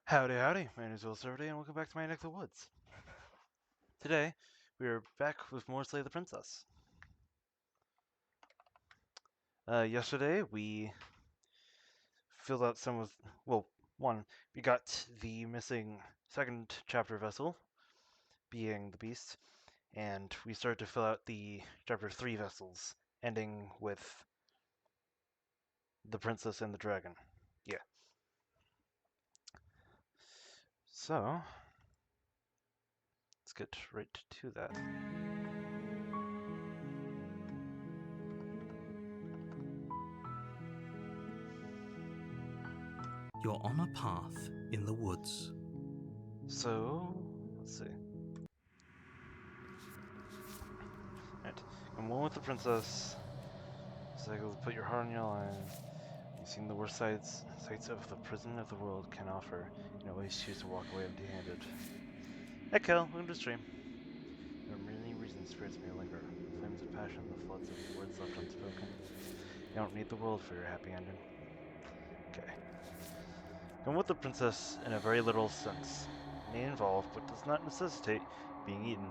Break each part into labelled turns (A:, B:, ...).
A: Howdy, howdy. My name is Will Servady, and welcome back to my neck of the woods. Today, we are back with more Slay the Princess. Yesterday, we filled out some of, one, we got the missing second chapter vessel, being the Beast, and we started to fill out the chapter 3 vessels, ending with the Princess and the Dragon. Yeah. So, let's get right to that.
B: You're on a path in the woods.
A: So, let's see. Alright, come on with the Princess. Cycle, put your heart on your line. You've seen the worst sights of the prison of the world can offer. You always choose to walk away empty-handed. Hey, Kel, welcome to the stream. There are many reasons spirits may linger. Flames of passion, the floods of words left unspoken. You don't need the world for your happy ending. Okay. Come with the princess in a very literal sense. It may involve, but does not necessitate, being eaten.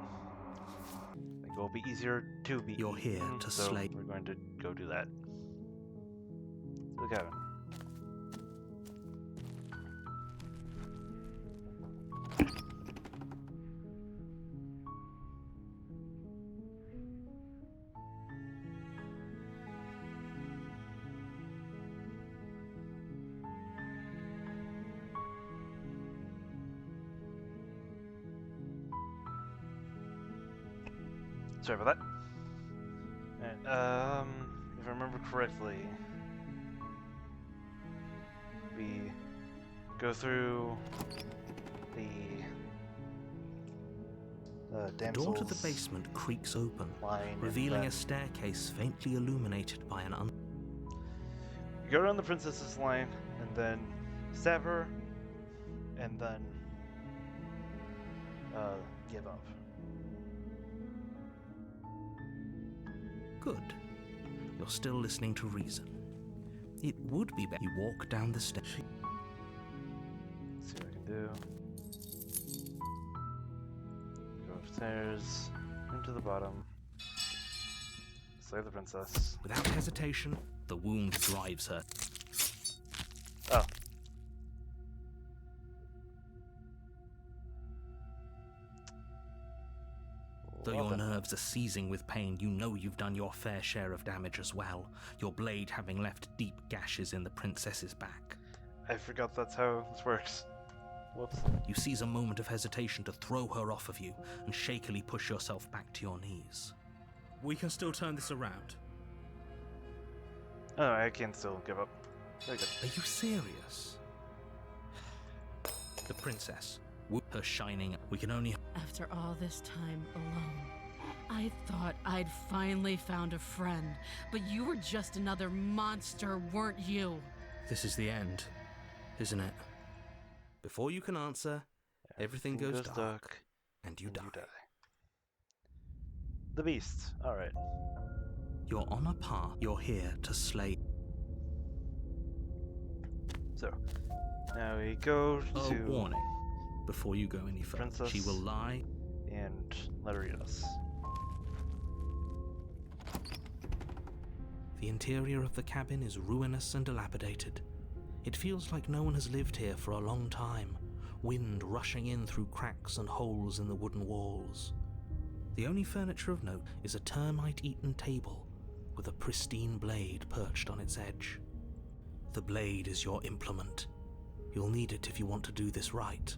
A: I think it will be easier to be
B: You're
A: eaten,
B: here to
A: so
B: slay.
A: we're going to go do that. To the cabin. Sorry about that. Alright, if I remember correctly, we go through the
B: The door to the
A: damsel's
B: basement creaks open,
A: line,
B: revealing a staircase faintly illuminated by an
A: you go around the princess's line, and then stab her, and then give up.
B: Good. You're still listening to reason. It would be better you walk down the stairs.
A: Let's see what I can do. Go upstairs, into the bottom. Slay the princess.
B: Without hesitation, the wound drives her.
A: Oh.
B: Though your nerves are seizing with pain, you know you've done your fair share of damage as well, your blade having left deep gashes in the princess's back.
A: I forgot that's how this works. Whoops.
B: You seize a moment of hesitation to throw her off of you and shakily push yourself back to your knees. We can still turn this around.
A: Oh, I can still give up. Very good.
B: Are you serious? The princess, her shining, we can only...
C: After all this time alone, I thought I'd finally found a friend, but you were just another monster, weren't you?
B: This is the end, isn't it? Before you can answer, everything goes dark, and you die.
A: The Beast. Alright.
B: You're on a path. You're here to slay.
A: So, now we go to...
B: A warning. Before you go any further,
A: Princess.
B: she will lie
A: and let her eat us.
B: The interior of the cabin is ruinous and dilapidated. It feels like no one has lived here for a long time, wind rushing in through cracks and holes in the wooden walls. The only furniture of note is a termite-eaten table with a pristine blade perched on its edge. The blade is your implement. You'll need it if you want to do this right.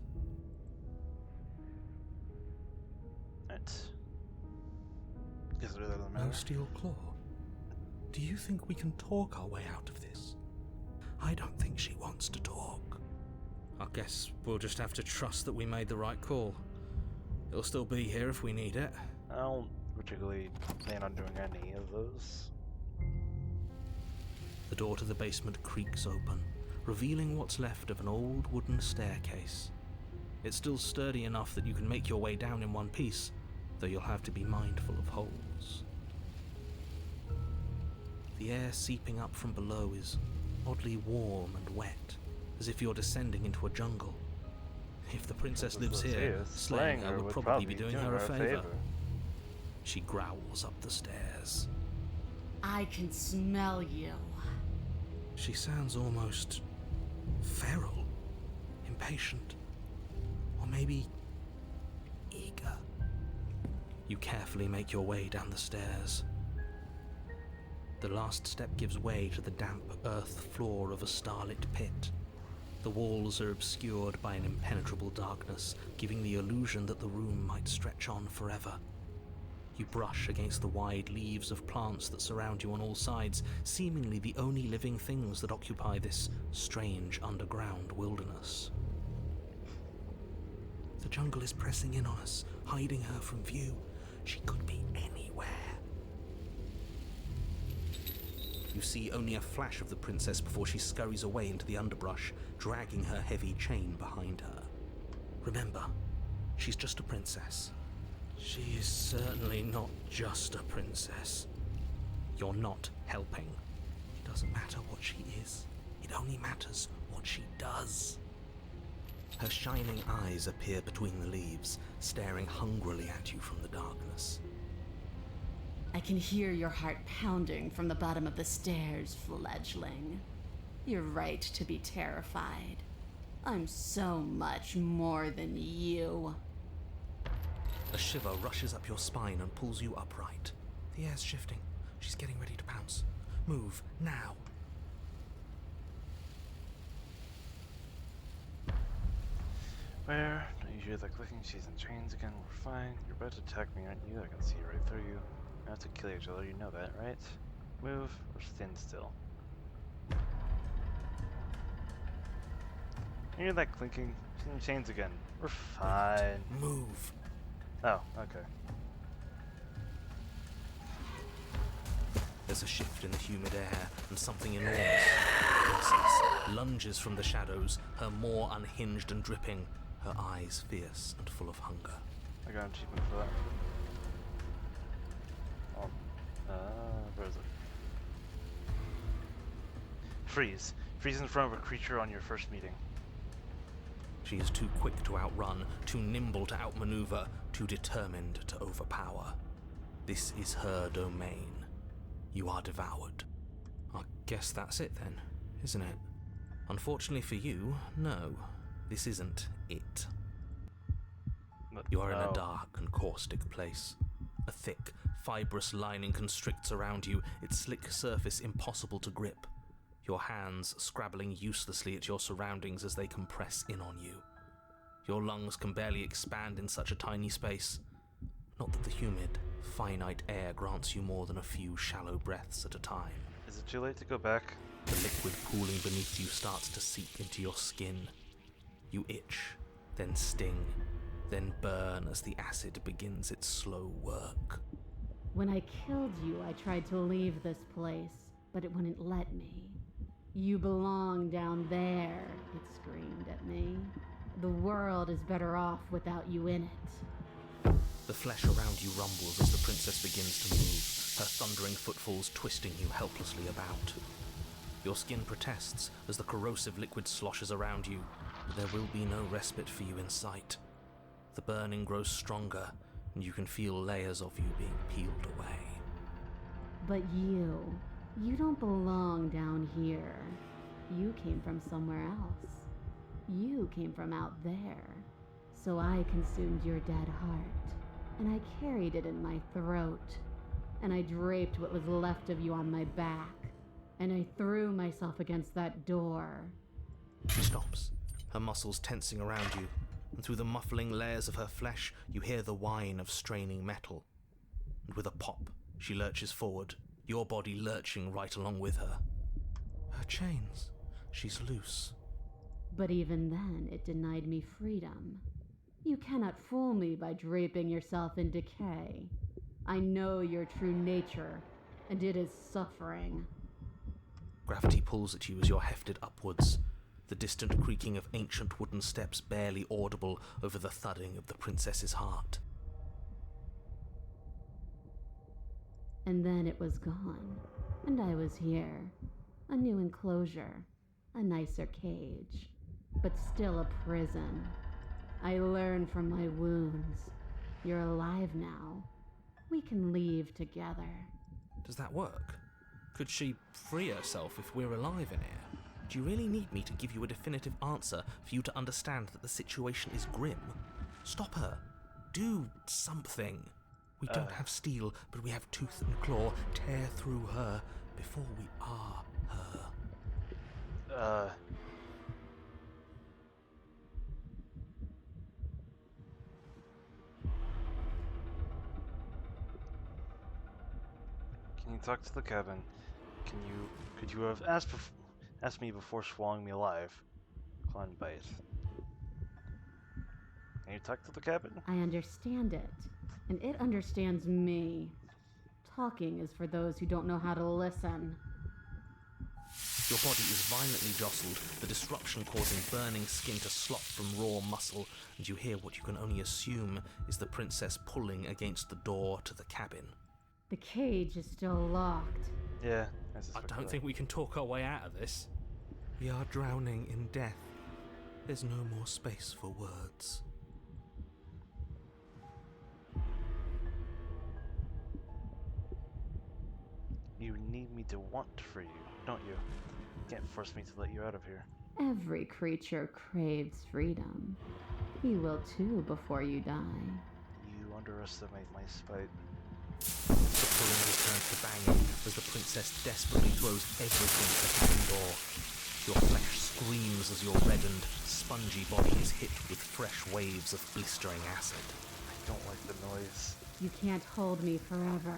A: Right. Guess it really doesn't
B: No
A: matter.
B: steel claw. Do you think we can talk our way out of this? I don't think she wants to talk. I guess we'll just have to trust that we made the right call. It'll still be here if we need it.
A: I don't particularly plan on doing any of those.
B: The door to the basement creaks open, revealing what's left of an old wooden staircase. It's still sturdy enough that you can make your way down in one piece, though you'll have to be mindful of holes. The air seeping up from below is oddly warm and wet, as if you're descending into a jungle. If the princess
A: Princess
B: lives here,
A: Lucia,
B: slaying her would probably be doing her a favor. She growls up the stairs.
C: I can smell you.
B: She sounds almost feral, impatient, or maybe eager. You carefully make your way down the stairs. The last step gives way to the damp earth floor of a starlit pit. The walls are obscured by an impenetrable darkness, giving the illusion that the room might stretch on forever. You brush against the wide leaves of plants that surround you on all sides, seemingly the only living things that occupy this strange underground wilderness. The jungle is pressing in on us, hiding her from view. She could be anywhere. You see only a flash of the princess before she scurries away into the underbrush, dragging her heavy chain behind her. Remember, she's just a princess. She is certainly not just a princess. You're not helping. It doesn't matter what she is. It only matters what she does. Her shining eyes appear between the leaves, staring hungrily at you from the darkness.
C: I can hear your heart pounding from the bottom of the stairs, fledgling. You're right to be terrified. I'm so much more than you.
B: A shiver rushes up your spine and pulls you upright. The air's shifting. She's getting ready to pounce. Move, now.
A: Where? Don't you hear that clicking? She's in chains again. We're fine. You're about to attack me, aren't you? I can see right through you. We have to kill each other. You know that, right? Move or stand still. You hear that clinking? She's in chains again. We're fine.
B: Move.
A: Oh, okay.
B: There's a shift in the humid air, and something enormous, the princess, lunges from the shadows, her maw unhinged and dripping, her eyes fierce and full of hunger.
A: I got an achievement for that. Where is it? Freeze. Freeze in front of a creature on your first meeting.
B: She is too quick to outrun, too nimble to outmaneuver, too determined to overpower. This is her domain. You are devoured. I guess that's it then, isn't it? Unfortunately for you, no. This isn't it. You are in a dark and caustic place. A thick, fibrous lining constricts around you, its slick surface impossible to grip. Your hands scrabbling uselessly at your surroundings as they compress in on you. Your lungs can barely expand in such a tiny space. Not that the humid, finite air grants you more than a few shallow breaths at a time.
A: Is it too late to go back?
B: The liquid pooling beneath you starts to seep into your skin. You itch, then sting, then burn as the acid begins its slow work.
C: When I killed you, I tried to leave this place, but it wouldn't let me. You belong down there, it screamed at me. The world is better off without you in it.
B: The flesh around you rumbles as the princess begins to move, her thundering footfalls twisting you helplessly about. Your skin protests as the corrosive liquid sloshes around you, but there will be no respite for you in sight. The burning grows stronger, and you can feel layers of you being peeled away.
C: But you don't belong down here. You came from somewhere else. You came from out there. So I consumed your dead heart, and I carried it in my throat, and I draped what was left of you on my back, and I threw myself against that door.
B: She stops, her muscles tensing around you, and through the muffling layers of her flesh, you hear the whine of straining metal. And with a pop, she lurches forward, your body lurching right along with her. Her chains. She's loose.
C: But even then, it denied me freedom. You cannot fool me by draping yourself in decay. I know your true nature, and it is suffering.
B: Gravity pulls at you as you're hefted upwards, the distant creaking of ancient wooden steps barely audible over the thudding of the princess's heart.
C: And then it was gone, and I was here. A new enclosure, a nicer cage, but still a prison. I learn from my wounds. You're alive now. We can leave together.
B: Does that work? Could she free herself if we're alive in here? Do you really need me to give you a definitive answer for you to understand that the situation is grim? Stop her. Do something. We don't have steel, but we have tooth and claw. Tear through her before we are her.
A: Can you talk to the cabin? Could you have asked me before swallowing me alive? Klein bite. Can you talk to the cabin?
C: I understand it, and it understands me. Talking is for those who don't know how to listen.
B: Your body is violently jostled, the disruption causing burning skin to slop from raw muscle, and you hear what you can only assume is the princess pulling against the door to the cabin.
C: The cage is still locked.
A: Yeah,
B: I don't think we can talk our way out of this. We are drowning in death. There's no more space for words.
A: You need me to want for you, don't you? You can't force me to let you out of here.
C: Every creature craves freedom. You will too before you die.
A: You underestimate my spite.
B: The pulling returns to banging as the princess desperately throws everything at the cabin door. Your flesh screams as your reddened, spongy body is hit with fresh waves of blistering acid.
A: I don't like the noise.
C: You can't hold me forever.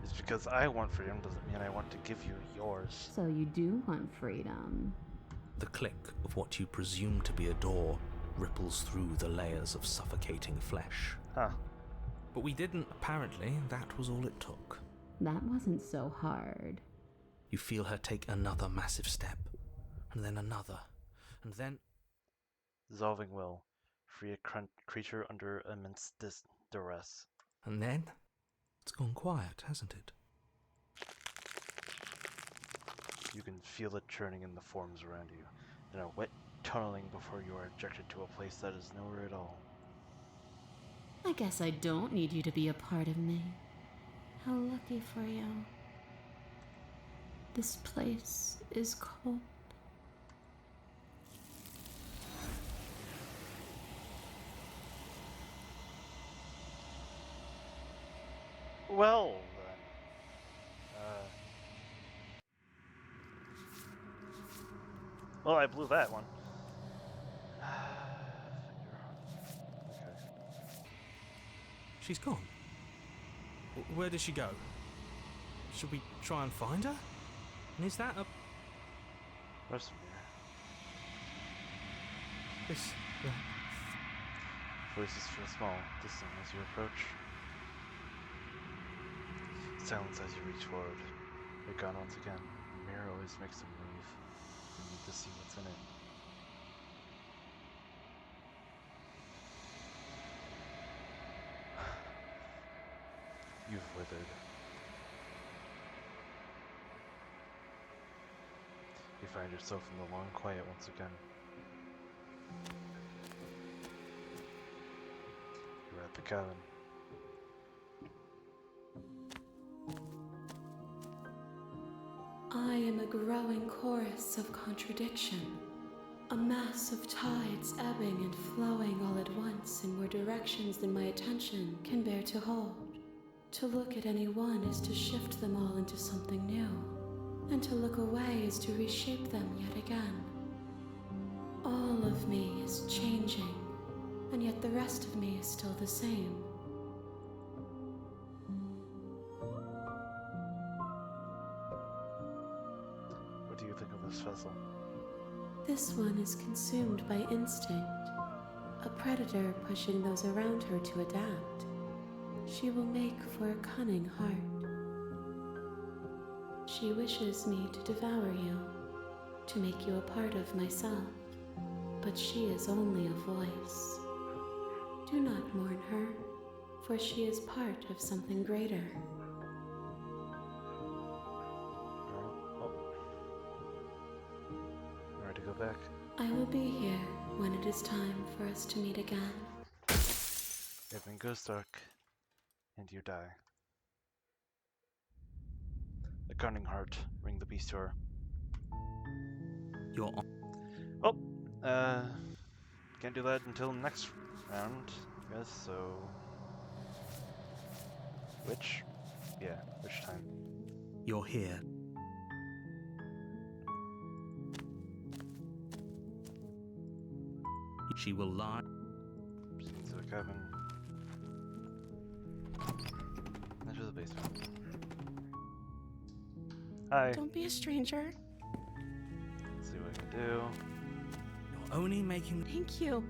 A: Just because I want freedom doesn't mean I want to give you yours.
C: So you do want freedom.
B: The click of what you presume to be a door ripples through the layers of suffocating flesh.
A: Huh.
B: But we didn't, apparently. That was all it took.
C: That wasn't so hard.
B: You feel her take another massive step, and then another, and then...
A: Dissolving will. Free a creature under immense duress.
B: And then... It's gone quiet, hasn't it?
A: You can feel it churning in the forms around you, in a wet tunneling before you are ejected to a place that is nowhere at all.
C: I guess I don't need you to be a part of me. How lucky for you. This place is cold.
A: Well, then. Well, I blew that one. Okay.
B: She's gone. Where did she go? Should we try and find her? And is that a...
A: There's some here.
B: this...
A: Voices feel small, distant as you approach. Silence as you reach forward. They're gone once again. The mirror always makes them leave. You need to see what's in it. You've withered. You find yourself in the long quiet once again. You're at the cabin.
D: I am a growing chorus of contradiction, a mass of tides ebbing and flowing all at once in more directions than my attention can bear to hold. To look at any one is to shift them all into something new, and to look away is to reshape them yet again. All of me is changing, and yet the rest of me is still the same.
A: What do you think of this vessel?
D: This one is consumed by instinct, a predator pushing those around her to adapt. She will make for a cunning heart. She wishes me to devour you, to make you a part of myself, but she is only a voice. Do not mourn her, for she is part of something greater.
A: go back.
D: I will be here when it is time for us to meet again.
A: Everything goes dark, and you die. A cunning heart, ring the beast door.
B: You're on.
A: Oh, can't do that until next round, I guess, so... Which? Yeah, which time?
B: You're here. She will lie.
A: Proceed to the cabin. Enter the basement. Hi.
E: Don't be a stranger.
A: Let's see what I can do.
B: You're only making.
E: Thank you.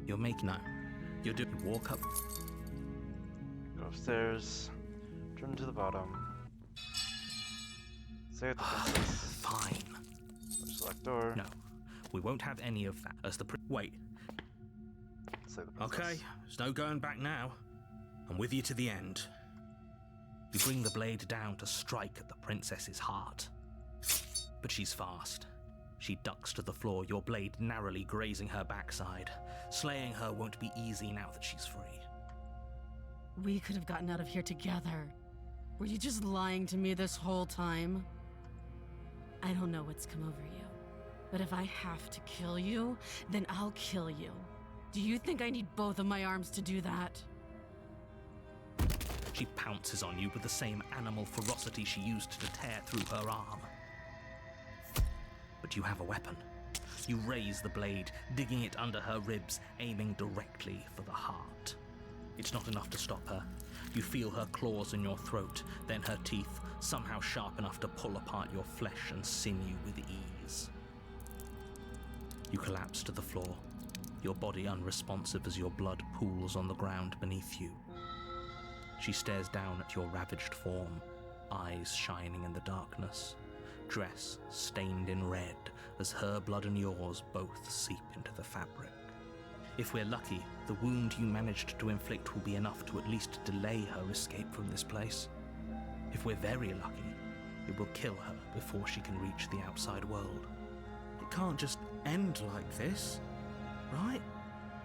B: You're making. No. You're doing. Walk up.
A: Go upstairs. Turn to the bottom. Save the princess.
B: Fine.
A: Select door.
B: No. We won't have any of that. As the. Wait.
A: Save the princess.
B: Okay. There's no going back now. I'm with you to the end. You bring the blade down to strike at the princess's heart. But she's fast. She ducks to the floor, your blade narrowly grazing her backside. Slaying her won't be easy now that she's free.
E: We could have gotten out of here together. Were you just lying to me this whole time? I don't know what's come over you, but if I have to kill you, then I'll kill you. Do you think I need both of my arms to do that?
B: She pounces on you with the same animal ferocity she used to tear through her arm. But you have a weapon. You raise the blade, digging it under her ribs, aiming directly for the heart. It's not enough to stop her. You feel her claws in your throat, then her teeth, somehow sharp enough to pull apart your flesh and sinew with ease. You collapse to the floor, your body unresponsive as your blood pools on the ground beneath you. She stares down at your ravaged form, eyes shining in the darkness, dress stained in red as her blood and yours both seep into the fabric. If we're lucky, the wound you managed to inflict will be enough to at least delay her escape from this place. If we're very lucky, it will kill her before she can reach the outside world. It can't just end like this, right?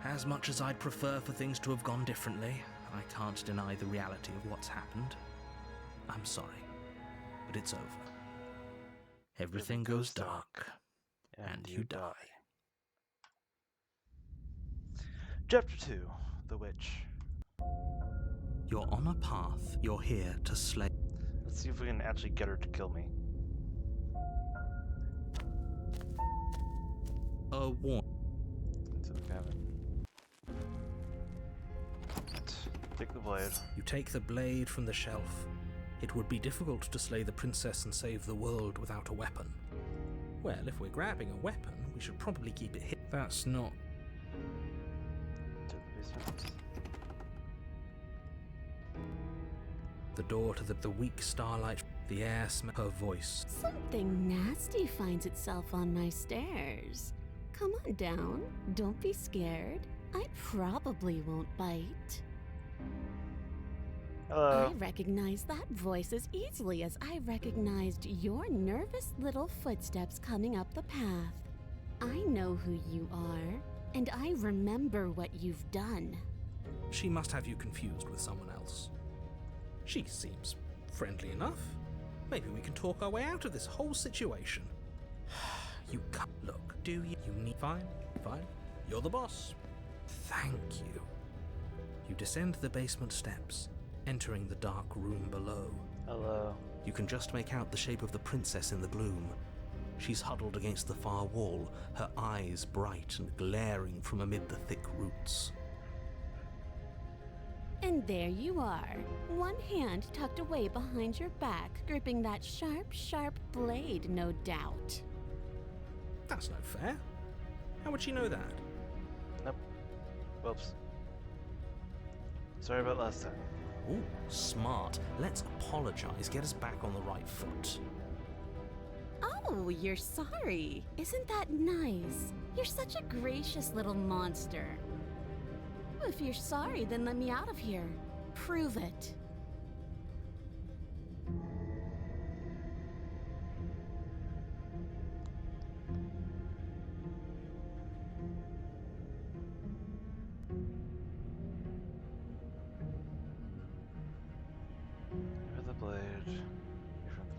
B: As much as I'd prefer for things to have gone differently, I can't deny the reality of what's happened. I'm sorry, but it's over. Everything goes dark, and you die.
A: Chapter 2, The Witch.
B: You're on a path. You're here to slay.
A: Let's see if we can actually get her to kill me.
B: A warning.
A: Into the cabin. Take the blade.
B: You take the blade from the shelf. It would be difficult to slay the princess and save the world without a weapon. Well, if we're grabbing a weapon, we should probably keep it hidden. That's not...
A: To the basement.
B: The door to the weak starlight, the air smells her voice.
C: Something nasty finds itself on my stairs. Come on down. Don't be scared. I probably won't bite.
A: Hello.
C: I recognize that voice as easily as I recognized your nervous little footsteps coming up the path. I know who you are, and I remember what you've done.
B: She must have you confused with someone else. She seems friendly enough. Maybe we can talk our way out of this whole situation. You can't look, do you? You need... Fine. You're the boss. Thank you. You descend the basement steps, entering the dark room below.
A: Hello.
B: You can just make out the shape of the princess in the gloom. She's huddled against the far wall, her eyes bright and glaring from amid the thick roots.
C: And there you are, one hand tucked away behind your back, gripping that sharp blade, no doubt.
B: That's no fair. How would she know that?
A: Nope. Whoops. Sorry about last time.
B: Ooh, smart. Let's apologize, get us back on the right foot.
C: Oh, you're sorry. Isn't that nice? You're such a gracious little monster. If you're sorry, then let me out of here. Prove it.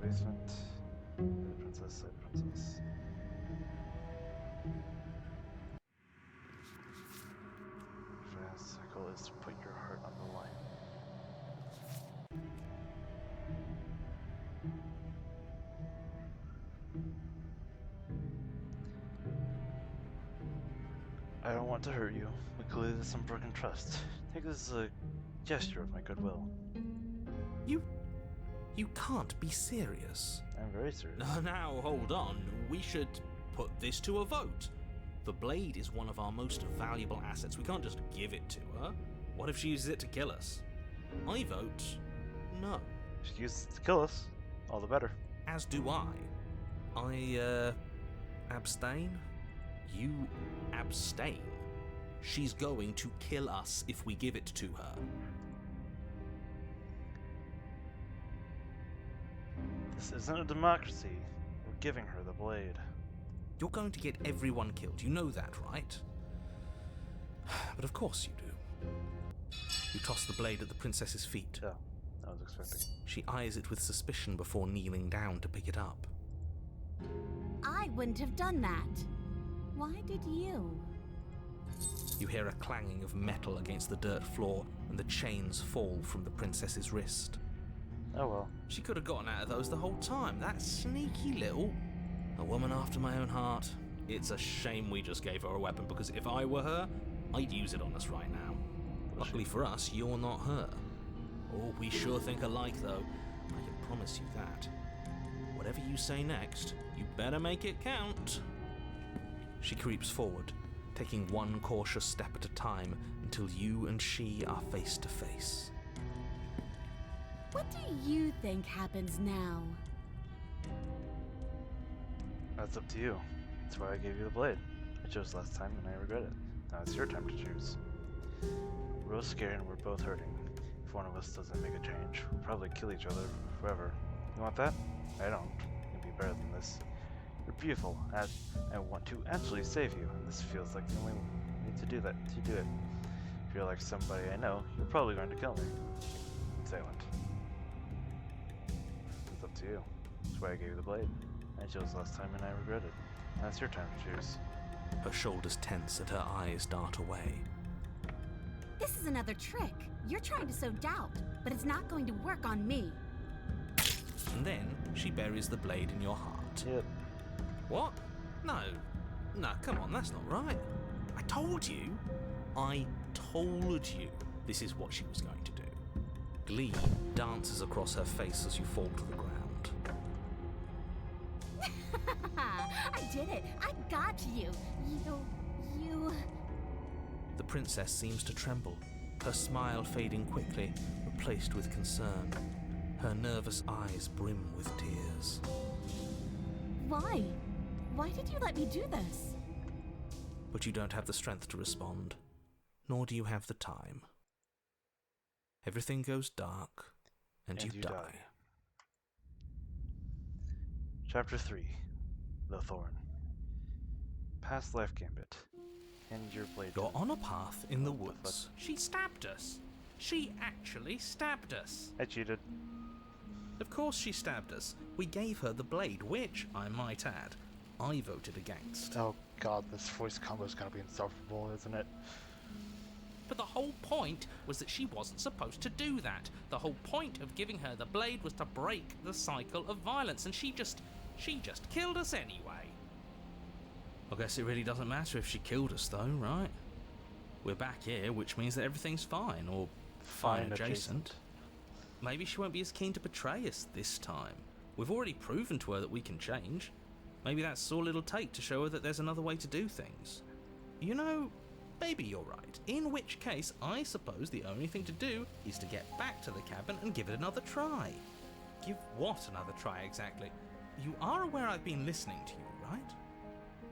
A: basement. Princess, princess. Fast cycle is to put your heart on the line. I don't want to hurt you, but clearly there's some broken trust. Take this as a gesture of my goodwill.
B: You can't be serious.
A: I'm very serious.
B: Now, hold on. We should put this to a vote. The blade is one of our most valuable assets. We can't just give it to her. What if she uses it to kill us? I vote no.
A: If she uses it to kill us, all the better.
B: As do I. I abstain. You abstain. She's going to kill us if we give it to her.
A: This isn't a democracy. We're giving her the blade.
B: You're going to get everyone killed. You know that, right? But of course you do. You toss the blade at the princess's feet.
A: Yeah, I was expecting.
B: She eyes it with suspicion before kneeling down to pick it up.
C: I wouldn't have done that. Why did you?
B: You hear a clanging of metal against the dirt floor, and the chains fall from the princess's wrist.
A: Oh well.
B: She could have gotten out of those the whole time. That sneaky little... A woman after my own heart. It's a shame we just gave her a weapon, because if I were her, I'd use it on us right now. Luckily for us, you're not her. Oh, we sure think alike, though. I can promise you that. Whatever you say next, you better make it count. She creeps forward, taking one cautious step at a time until you and she are face to face.
C: What do you think happens now?
A: That's up to you. That's why I gave you the blade. I chose last time and I regret it. Now it's your time to choose. We're both scared and we're both hurting. If one of us doesn't make a change, we'll probably kill each other forever. You want that? I don't. You can be better than this. You're beautiful. I want to actually save you. And this feels like the only way to do that. To do it. If you're like somebody I know, you're probably going to kill me. Silent. It's up to you. That's why I gave you the blade. I chose last time and I regret it. Now it's your time to choose.
B: Her shoulders tense and her eyes dart away.
C: This is another trick. You're trying to sow doubt, but it's not going to work on me.
B: And then she buries the blade in your heart.
A: Yep.
B: What? No, come on, that's not right. I told you this is what she was going to do. Glee dances across her face as you fall to the ground.
C: I did it. I got you. You...
B: The princess seems to tremble, her smile fading quickly, replaced with concern. Her nervous eyes brim with tears.
C: Why? Why did you let me do this?
B: But you don't have the strength to respond, nor do you have the time. Everything goes dark, and you die.
A: Chapter 3. The Thorn. Past life gambit. Hand your blade.
B: You're on a path in the woods. She stabbed us. She actually stabbed us.
A: I cheated.
B: Of course she stabbed us. We gave her the blade, which, I might add, I voted against.
A: Oh god, this voice combo is gonna be insufferable, isn't it?
B: But the whole point was that she wasn't supposed to do that. The whole point of giving her the blade was to break the cycle of violence, and she just killed us anyway. I guess it really doesn't matter if she killed us though, right? We're back here, which means that everything's fine, or fine adjacent. Maybe she won't be as keen to betray us this time. We've already proven to her that we can change. Maybe that's all it'll take to show her that there's another way to do things. You know, maybe you're right. In which case, I suppose the only thing to do is to get back to the cabin and give it another try. Give what another try exactly? You are aware I've been listening to you, right?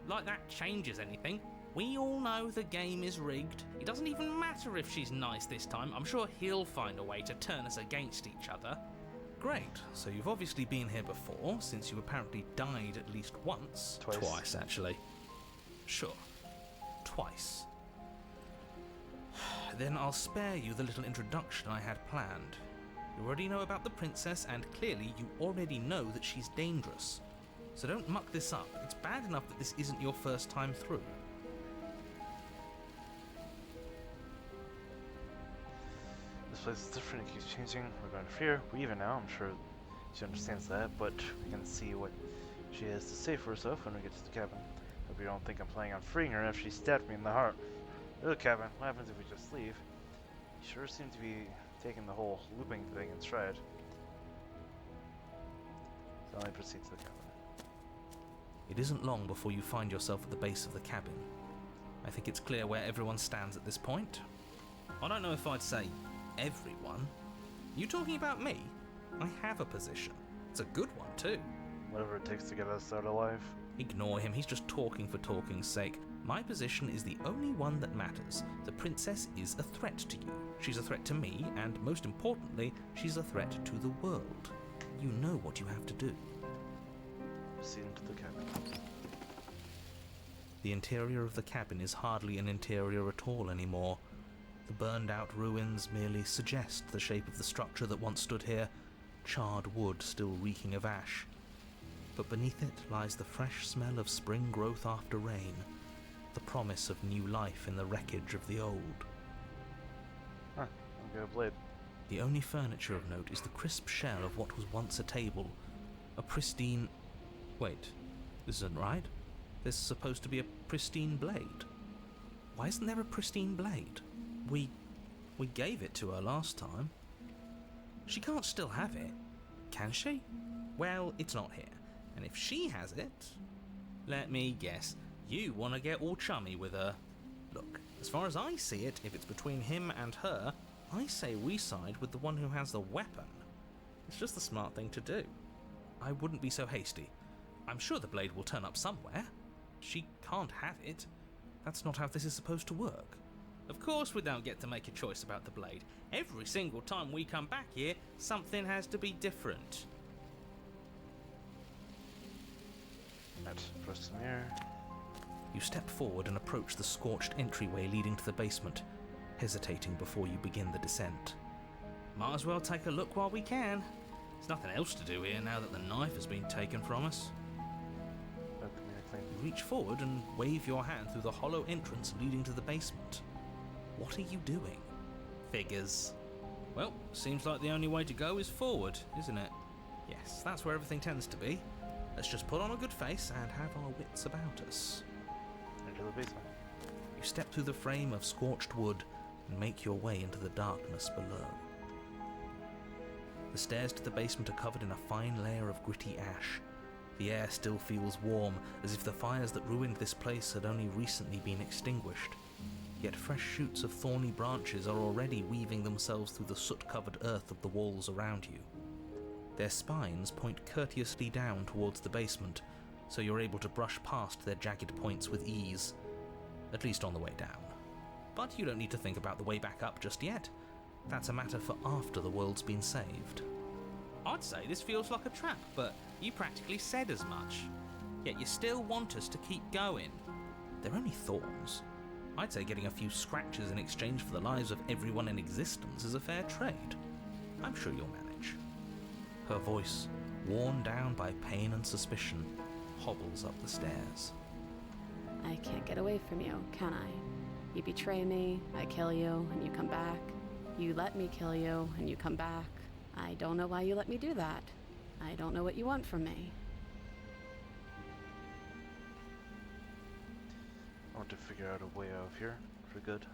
B: Like that changes anything. We all know the game is rigged. It doesn't even matter if she's nice this time. I'm sure he'll find a way to turn us against each other. Great. So you've obviously been here before, since you apparently died at least once. Twice, actually. Sure. Twice. Then I'll spare you the little introduction I had planned. You already know about the princess, and clearly you already know that she's dangerous. So don't muck this up. It's bad enough that this isn't your first time through.
A: This place is different, it keeps changing. We're going to fear. We even now, I'm sure she understands that, but we can see what she has to say for herself when we get to the cabin. Hope you don't think I'm planning on freeing her after she stabbed me in the heart. Go to the cabin. What happens if we just leave? You sure seem to be taking the whole looping thing in stride. So I proceed to the cabin.
B: It isn't long before you find yourself at the base of the cabin. I think it's clear where everyone stands at this point. I don't know if I'd say everyone. You talking about me? I have a position. It's a good one too.
A: Whatever it takes to get us out alive.
B: Ignore him, he's just talking for talking's sake. My position is the only one that matters. The princess is a threat to you. She's a threat to me, and most importantly, she's a threat to the world. You know what you have to do.
A: Proceed into the cabin.
B: The interior of the cabin is hardly an interior at all anymore. The burned-out ruins merely suggest the shape of the structure that once stood here, charred wood still reeking of ash. But beneath it lies the fresh smell of spring growth after rain, the promise of new life in the wreckage of the old.
A: Huh, I've got a blade.
B: The only furniture of note is the crisp shell of what was once a table, a pristine... Wait, this isn't right. There's supposed to be a pristine blade. Why isn't there a pristine blade? We gave it to her last time. She can't still have it, can she? Well, it's not here. And if she has it, let me guess, you want to get all chummy with her. Look, as far as I see it, if it's between him and her, I say we side with the one who has the weapon. It's just the smart thing to do. I wouldn't be so hasty. I'm sure the blade will turn up somewhere. She can't have it. That's not how this is supposed to work. Of course we don't get to make a choice about the blade. Every single time we come back here, something has to be different.
A: Right, first in here.
B: You step forward and approach the scorched entryway leading to the basement, hesitating before you begin the descent. Might as well take a look while we can. There's nothing else to do here now that the knife has been taken from us.
A: Open here, clean.
B: You reach forward and wave your hand through the hollow entrance leading to the basement. What are you doing? Figures. Well, seems like the only way to go is forward, isn't it? Yes, that's where everything tends to be. Let's just put on a good face and have our wits about us.
A: Into the basement.
B: You step through the frame of scorched wood and make your way into the darkness below. The stairs to the basement are covered in a fine layer of gritty ash. The air still feels warm, as if the fires that ruined this place had only recently been extinguished. Yet fresh shoots of thorny branches are already weaving themselves through the soot-covered earth of the walls around you. Their spines point courteously down towards the basement, so you're able to brush past their jagged points with ease, at least on the way down. But you don't need to think about the way back up just yet. That's a matter for after the world's been saved. I'd say this feels like a trap, but you practically said as much. Yet you still want us to keep going. They're only thorns. I'd say getting a few scratches in exchange for the lives of everyone in existence is a fair trade. I'm sure you'll manage. Her voice, worn down by pain and suspicion, hobbles up the stairs.
D: I can't get away from you, can I? You betray me, I kill you, and you come back. You let me kill you, and you come back. I don't know why you let me do that. I don't know what you want from me.
A: I want to figure out a way out of here for good.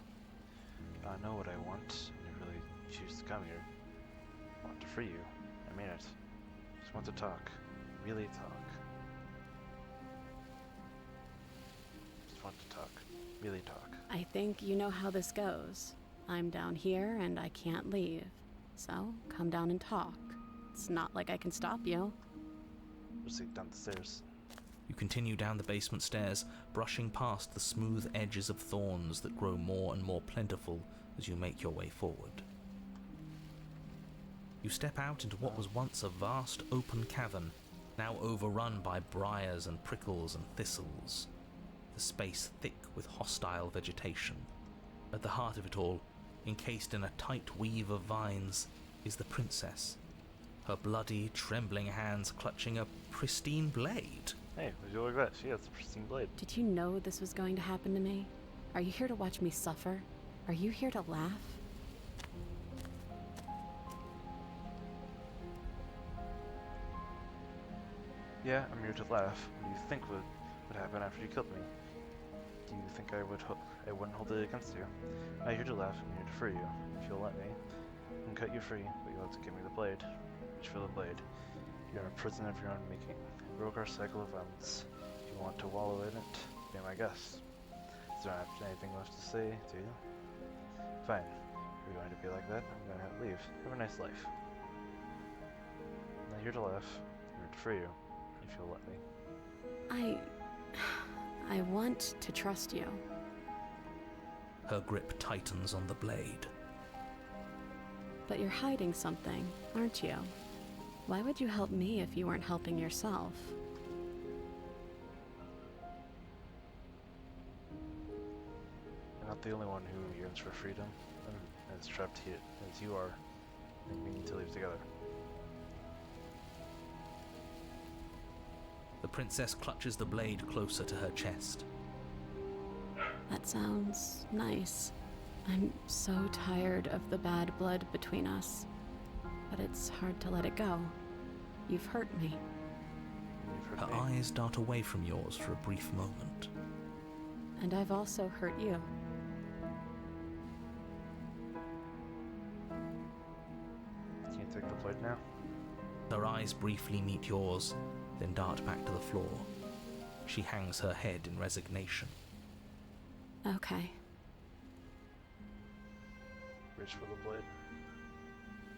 A: I know what I want, and you really choose to come here. I want to free you. I mean it. Just want to talk. Really talk. Just want to talk. Really talk.
D: I think you know how this goes. I'm down here and I can't leave. So, come down and talk. It's not like I can stop you.
A: Proceed down the stairs.
B: You continue down the basement stairs, brushing past the smooth edges of thorns that grow more and more plentiful as you make your way forward. You step out into what was once a vast open cavern, now overrun by briars and prickles and thistles, the space thick with hostile vegetation. At the heart of it all, encased in a tight weave of vines, is the princess, her bloody, trembling hands clutching a pristine blade.
A: Hey, would you look at that? She has a pristine blade.
D: Did you know this was going to happen to me? Are you here to watch me suffer? Are you here to laugh?
A: Yeah, I'm here to laugh. What do you think would happen after you killed me? Do you think I wouldn't hold it against you? I'm not here to laugh, I'm here to free you. If you'll let me, I can cut you free, but you'll have to give me the blade. Reach for the blade. You're in a prison of your own making. You broke our cycle of violence. If you want to wallow in it, be my guest. Is there not anything left to say, do you? Fine. If you're going to be like that, I'm going to have to leave. Have a nice life. I'm not here to laugh. I'm here to free you. If you'll let me.
D: I want to trust you.
B: Her grip tightens on the blade.
D: But you're hiding something, aren't you? Why would you help me if you weren't helping yourself?
A: You're not the only one who yearns for freedom and is trapped here as you are, and we need to leave together.
B: The princess clutches the blade closer to her chest.
D: That sounds nice. I'm so tired of the bad blood between us. But it's hard to let it go. You've hurt me.
A: You've
B: Her
A: hurt me.
B: eyes dart away from yours for a brief moment.
D: And I've also hurt you.
A: Can you take the blade now?
B: Her eyes briefly meet yours, then dart back to the floor. She hangs her head in resignation.
D: Okay.
A: Reach for the blade.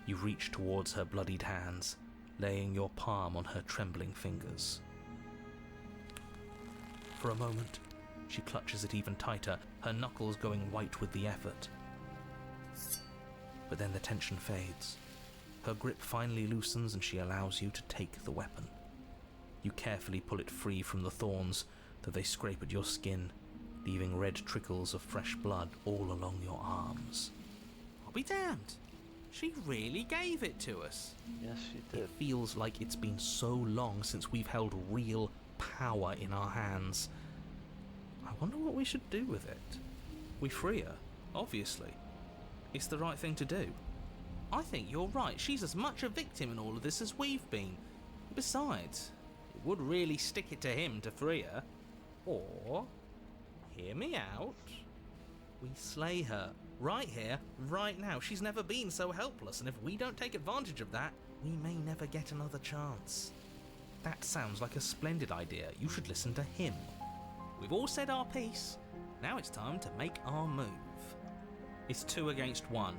B: You reach towards her bloodied hands, laying your palm on her trembling fingers. For a moment, she clutches it even tighter, her knuckles going white with the effort. But then the tension fades. Her grip finally loosens and she allows you to take the weapon. You carefully pull it free from the thorns, though they scrape at your skin, leaving red trickles of fresh blood all along your arms.
F: I'll be damned. She really gave it to us.
A: Yes, she did.
B: It feels like it's been so long since we've held real power in our hands. I wonder what we should do with it. We free her, obviously. It's the right thing to do.
F: I think you're right. She's as much a victim in all of this as we've been. Besides, it would really stick it to him to free her. Or, hear me out, we slay her. Right here, right now. She's never been so helpless, and if we don't take advantage of that, we may never get another chance.
B: That sounds like a splendid idea. You should listen to him.
F: We've all said our piece. Now it's time to make our move.
B: It's 2 against 1.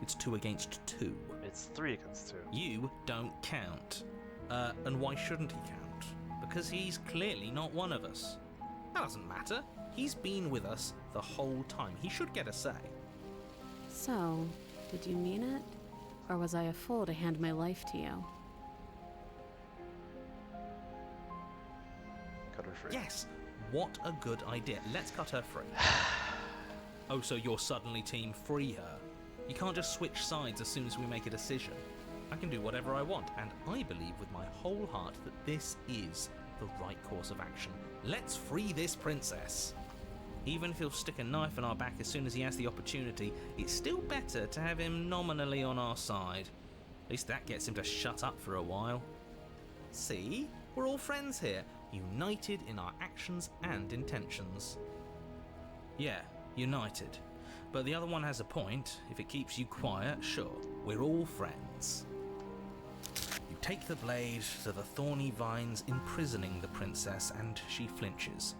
B: It's 2 against 2.
A: It's 3 against 2.
B: You don't count.
F: And why shouldn't he count? Because he's clearly not one of us. That doesn't matter. He's been with us the whole time. He should get a say.
D: So, did you mean it? Or was I a fool to hand my life to you?
A: Cut her free.
B: Yes, what a good idea. Let's cut her free. Oh, so you're suddenly team free her. You can't just switch sides as soon as we make a decision. I can do whatever I want, and I believe with my whole heart that this is the right course of action. Let's free this princess. Even if he'll stick a knife in our back as soon as he has the opportunity, it's still better to have him nominally on our side. At least that gets him to shut up for a while. See? We're all friends here, united in our actions and intentions. Yeah, united. But the other one has a point. If it keeps you quiet, sure, we're all friends. You take the blade to the thorny vines imprisoning the princess, and she flinches,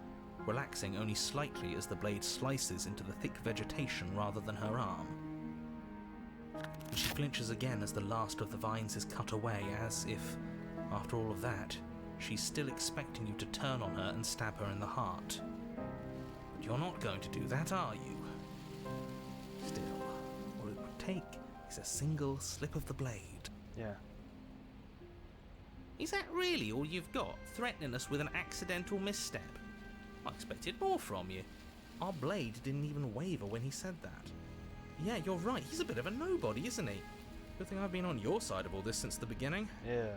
B: relaxing only slightly as the blade slices into the thick vegetation rather than her arm. And she flinches again as the last of the vines is cut away, as if, after all of that, she's still expecting you to turn on her and stab her in the heart. But you're not going to do that, are you? Still, all it would take is a single slip of the blade.
A: Yeah.
F: Is that really all you've got, threatening us with an accidental misstep? I expected more from you.
B: Our blade didn't even waver when he said that. Yeah, you're right, he's a bit of a nobody, isn't he?
F: Good thing I've been on your side of all this since the beginning.
A: Yeah.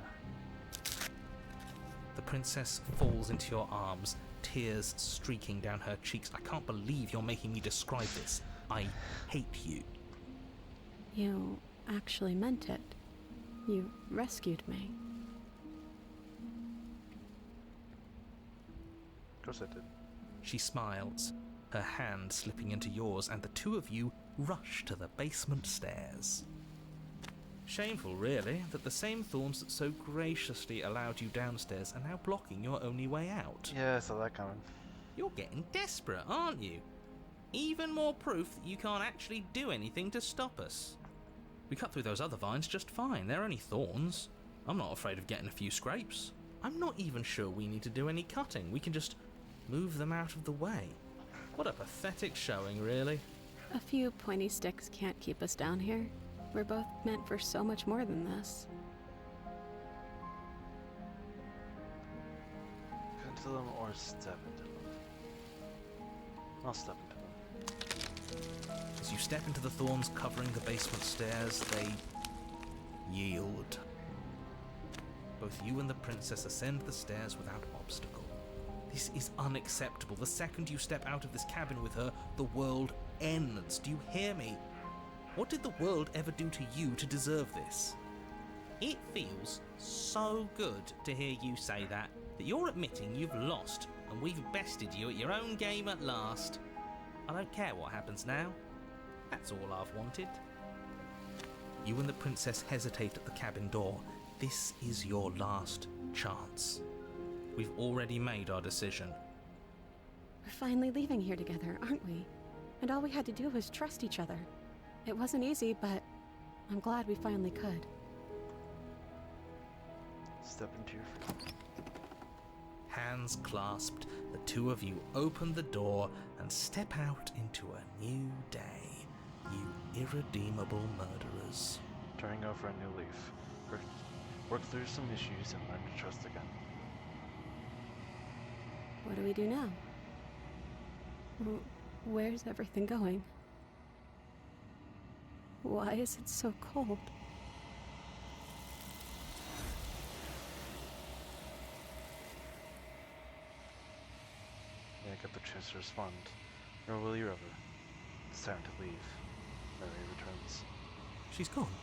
B: The princess falls into your arms, tears streaking down her cheeks. I can't believe you're making me describe this. I hate you.
D: You actually meant it. You rescued me.
A: Of course I did.
B: She smiles, her hand slipping into yours, and the two of you rush to the basement stairs.
F: Shameful, really, that the same thorns that so graciously allowed you downstairs are now blocking your only way out.
A: Yeah, I saw that coming.
F: You're getting desperate, aren't you? Even more proof that you can't actually do anything to stop us. We cut through those other vines just fine. They're only thorns. I'm not afraid of getting a few scrapes. I'm not even sure we need to do any cutting. We can just move them out of the way. What a pathetic showing, really.
D: A few pointy sticks can't keep us down here. We're both meant for so much more than this.
A: Cut into them or step into them. I'll step into them.
B: As you step into the thorns covering the basement stairs, they yield. Both you and the princess ascend the stairs without obstacle. This is unacceptable. The second you step out of this cabin with her, the world ends. Do you hear me? What did the world ever do to you to deserve this?
F: It feels so good to hear you say that you're admitting you've lost and we've bested you at your own game at last. I don't care what happens now. That's all I've wanted.
B: You and the princess hesitate at the cabin door. This is your last chance.
F: We've already made our decision.
D: We're finally leaving here together, aren't we? And all we had to do was trust each other. It wasn't easy, but I'm glad we finally could.
A: Step into your freedom.
B: Hands clasped, the two of you open the door and step out into a new day, you irredeemable murderers.
A: Turning over a new leaf. Work through some issues and learn to trust again.
D: What do we do now? Where's everything going? Why is it so cold?
A: Yeah, I get the chance to respond. Nor will you ever. It's time to leave. Mary returns.
B: She's gone.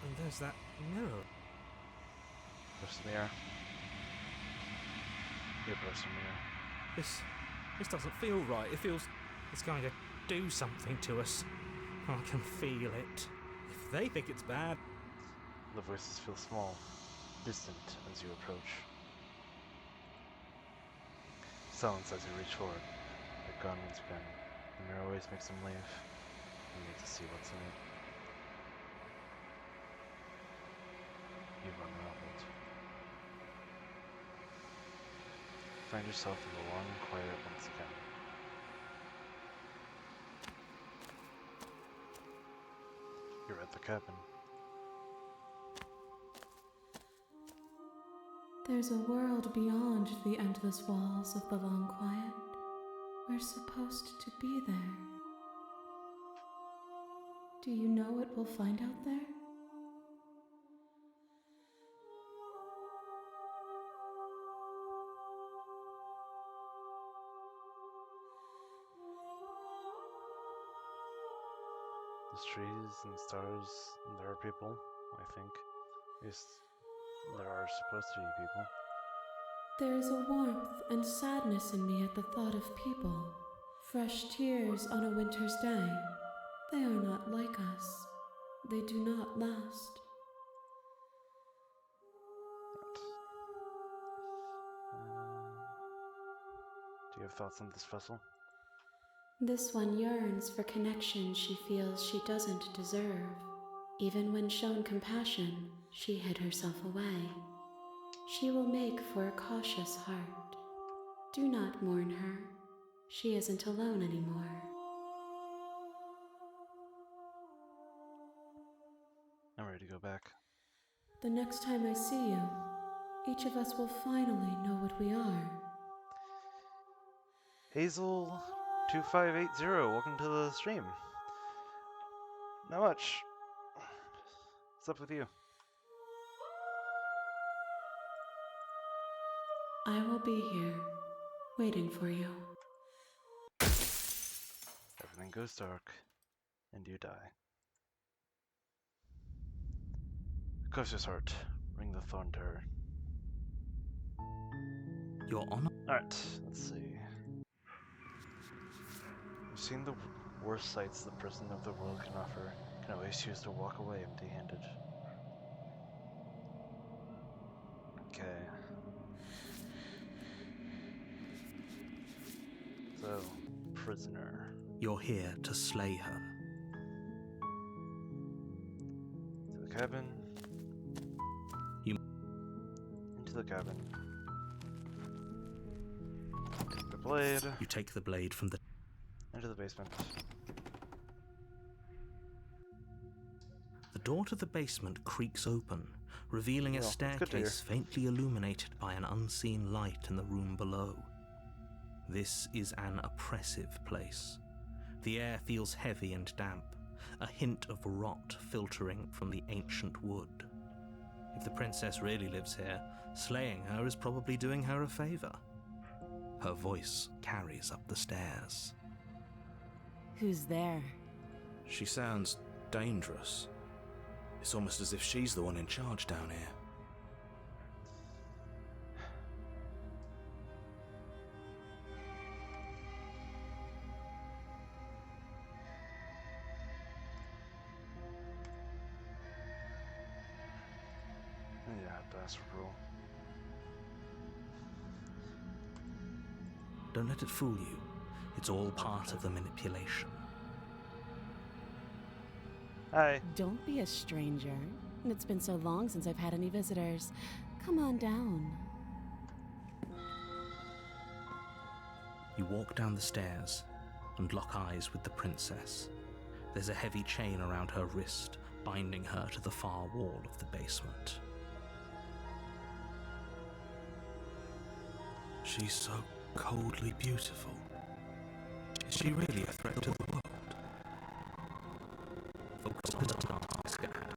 B: And there's that mirror.
A: Brush the mirror. You brush the mirror.
B: This doesn't feel right. It feels it's going to do something to us. I can feel it. If they think it's bad.
A: The voices feel small, distant as you approach. Silence as you reach forward. They're gone once again. The mirror always makes them leave. You need to see what's in it. You run around. Find yourself in the long quiet once again. You're at the cabin.
D: There's a world beyond the endless walls of the long quiet. We're supposed to be there. Do you know what we'll find out there?
A: There's trees and stars, and there are people, I think. At least there are supposed to be people.
D: There is a warmth and sadness in me at the thought of people. Fresh tears on a winter's day. They are not like us. They do not last.
A: Do you have thoughts on this vessel?
D: This one yearns for connection she feels she doesn't deserve. Even when shown compassion, she hid herself away. She will make for a cautious heart. Do not mourn her. She isn't alone anymore.
A: I'm ready to go back.
D: The next time I see you, each of us will finally know what we are.
A: Hazel2580, welcome to the stream. Not much. What's up with you?
D: I will be here, waiting for you.
A: Everything goes dark, and you die. Close heart, ring the thorn to her.
B: Your Honor?
A: Alright, let's see. You've seen the worst sights the prison of the world can offer. You can always choose to walk away empty-handed. Okay. So, prisoner.
B: You're here to slay her.
A: To the cabin.
B: You-
A: Into the cabin. Take the blade.
B: You take the blade from the...
A: Into the basement.
B: The door to the basement creaks open, revealing a
A: Well, that's good to hear.
B: staircase faintly illuminated by an unseen light in the room below. This is an oppressive place. The air feels heavy and damp, a hint of rot filtering from the ancient wood. If the princess really lives here, slaying her is probably doing her a favor. Her voice carries up the stairs.
E: Who's there?
B: She sounds dangerous. It's almost as if she's the one in charge down here.
A: Yeah, bastard rule.
B: Don't let it fool you. It's all part of the manipulation.
A: Hi.
E: Don't be a stranger. It's been so long since I've had any visitors. Come on down.
B: You walk down the stairs and lock eyes with the princess. There's a heavy chain around her wrist, binding her to the far wall of the basement. She's so coldly beautiful. Is she really a threat to the world? Focus on the task at hand.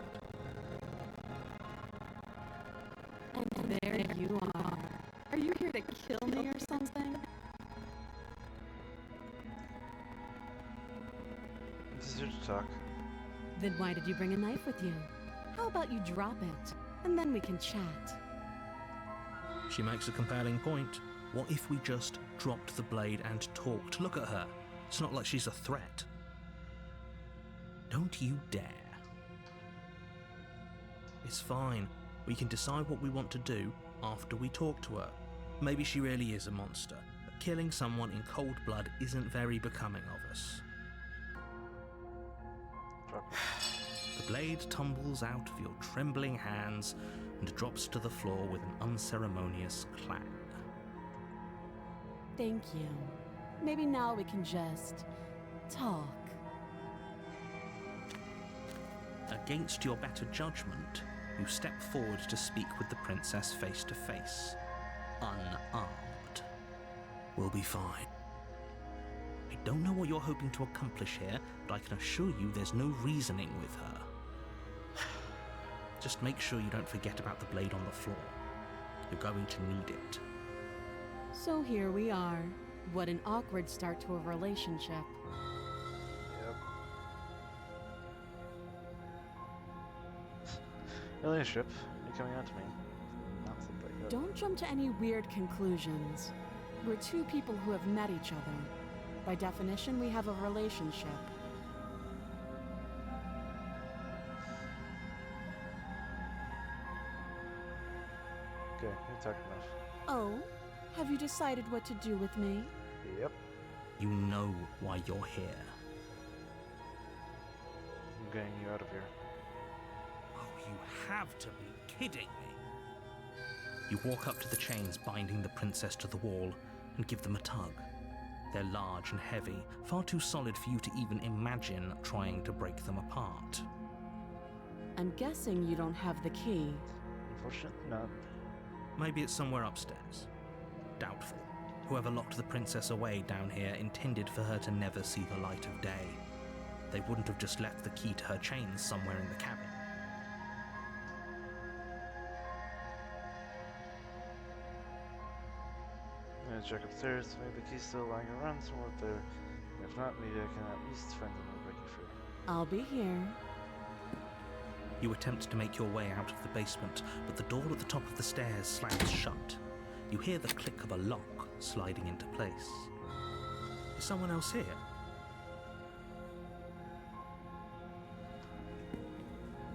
C: And there you are. Are you here to kill me or something?
A: This is here to talk.
E: Then why did you bring a knife with you? How about you drop it, and then we can chat?
B: She makes a compelling point. What if we just dropped the blade and talked? Look at her. It's not like she's a threat. Don't you dare. It's fine. We can decide what we want to do after we talk to her. Maybe she really is a monster, but killing someone in cold blood isn't very becoming of us.
A: Drop
B: The blade tumbles out of your trembling hands and drops to the floor with an unceremonious clang.
E: Thank you. Maybe now we can just talk.
B: Against your better judgment, you step forward to speak with the princess face to face, unarmed. We'll be fine. I don't know what you're hoping to accomplish here, but I can assure you there's no reasoning with her. Just make sure you don't forget about the blade on the floor. You're going to need it.
E: So here we are. What an awkward start to a relationship.
A: Yep. Relationship? Are you coming out to me? Not something like that.
E: Don't jump to any weird conclusions. We're two people who have met each other. By definition, we have a relationship.
A: Okay, you're talking enough.
E: Oh? Have you decided what to do with me?
A: Yep.
B: You know why you're here.
A: I'm getting you out of here.
B: Oh, you have to be kidding me. You walk up to the chains binding the princess to the wall and give them a tug. They're large and heavy, far too solid for you to even imagine trying to break them apart.
E: I'm guessing you don't have the key.
A: Unfortunately, not.
B: Maybe it's somewhere upstairs. Doubtful. Whoever locked the princess away down here intended for her to never see the light of day. They wouldn't have just left the key to her chains somewhere in the cabin.
A: gonna check upstairs. Maybe the key's still lying around somewhere up there. If not, maybe I can at least find them and break you free.
E: I'll be here.
B: You attempt to make your way out of the basement, but the door at the top of the stairs slams shut. You hear the click of a lock sliding into place. Is someone else here?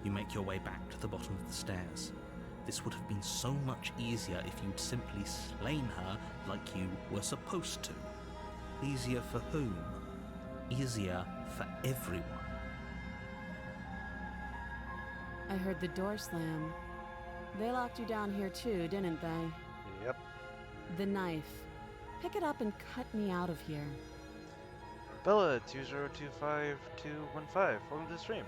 B: You make your way back to the bottom of the stairs. This would have been so much easier if you'd simply slain her like you were supposed to. Easier for whom? Easier for everyone.
E: I heard the door slam. They locked you down here too, didn't they?
A: Yep.
E: The knife. Pick it up and cut me out of here.
A: Bella, 2025215. Welcome to the stream.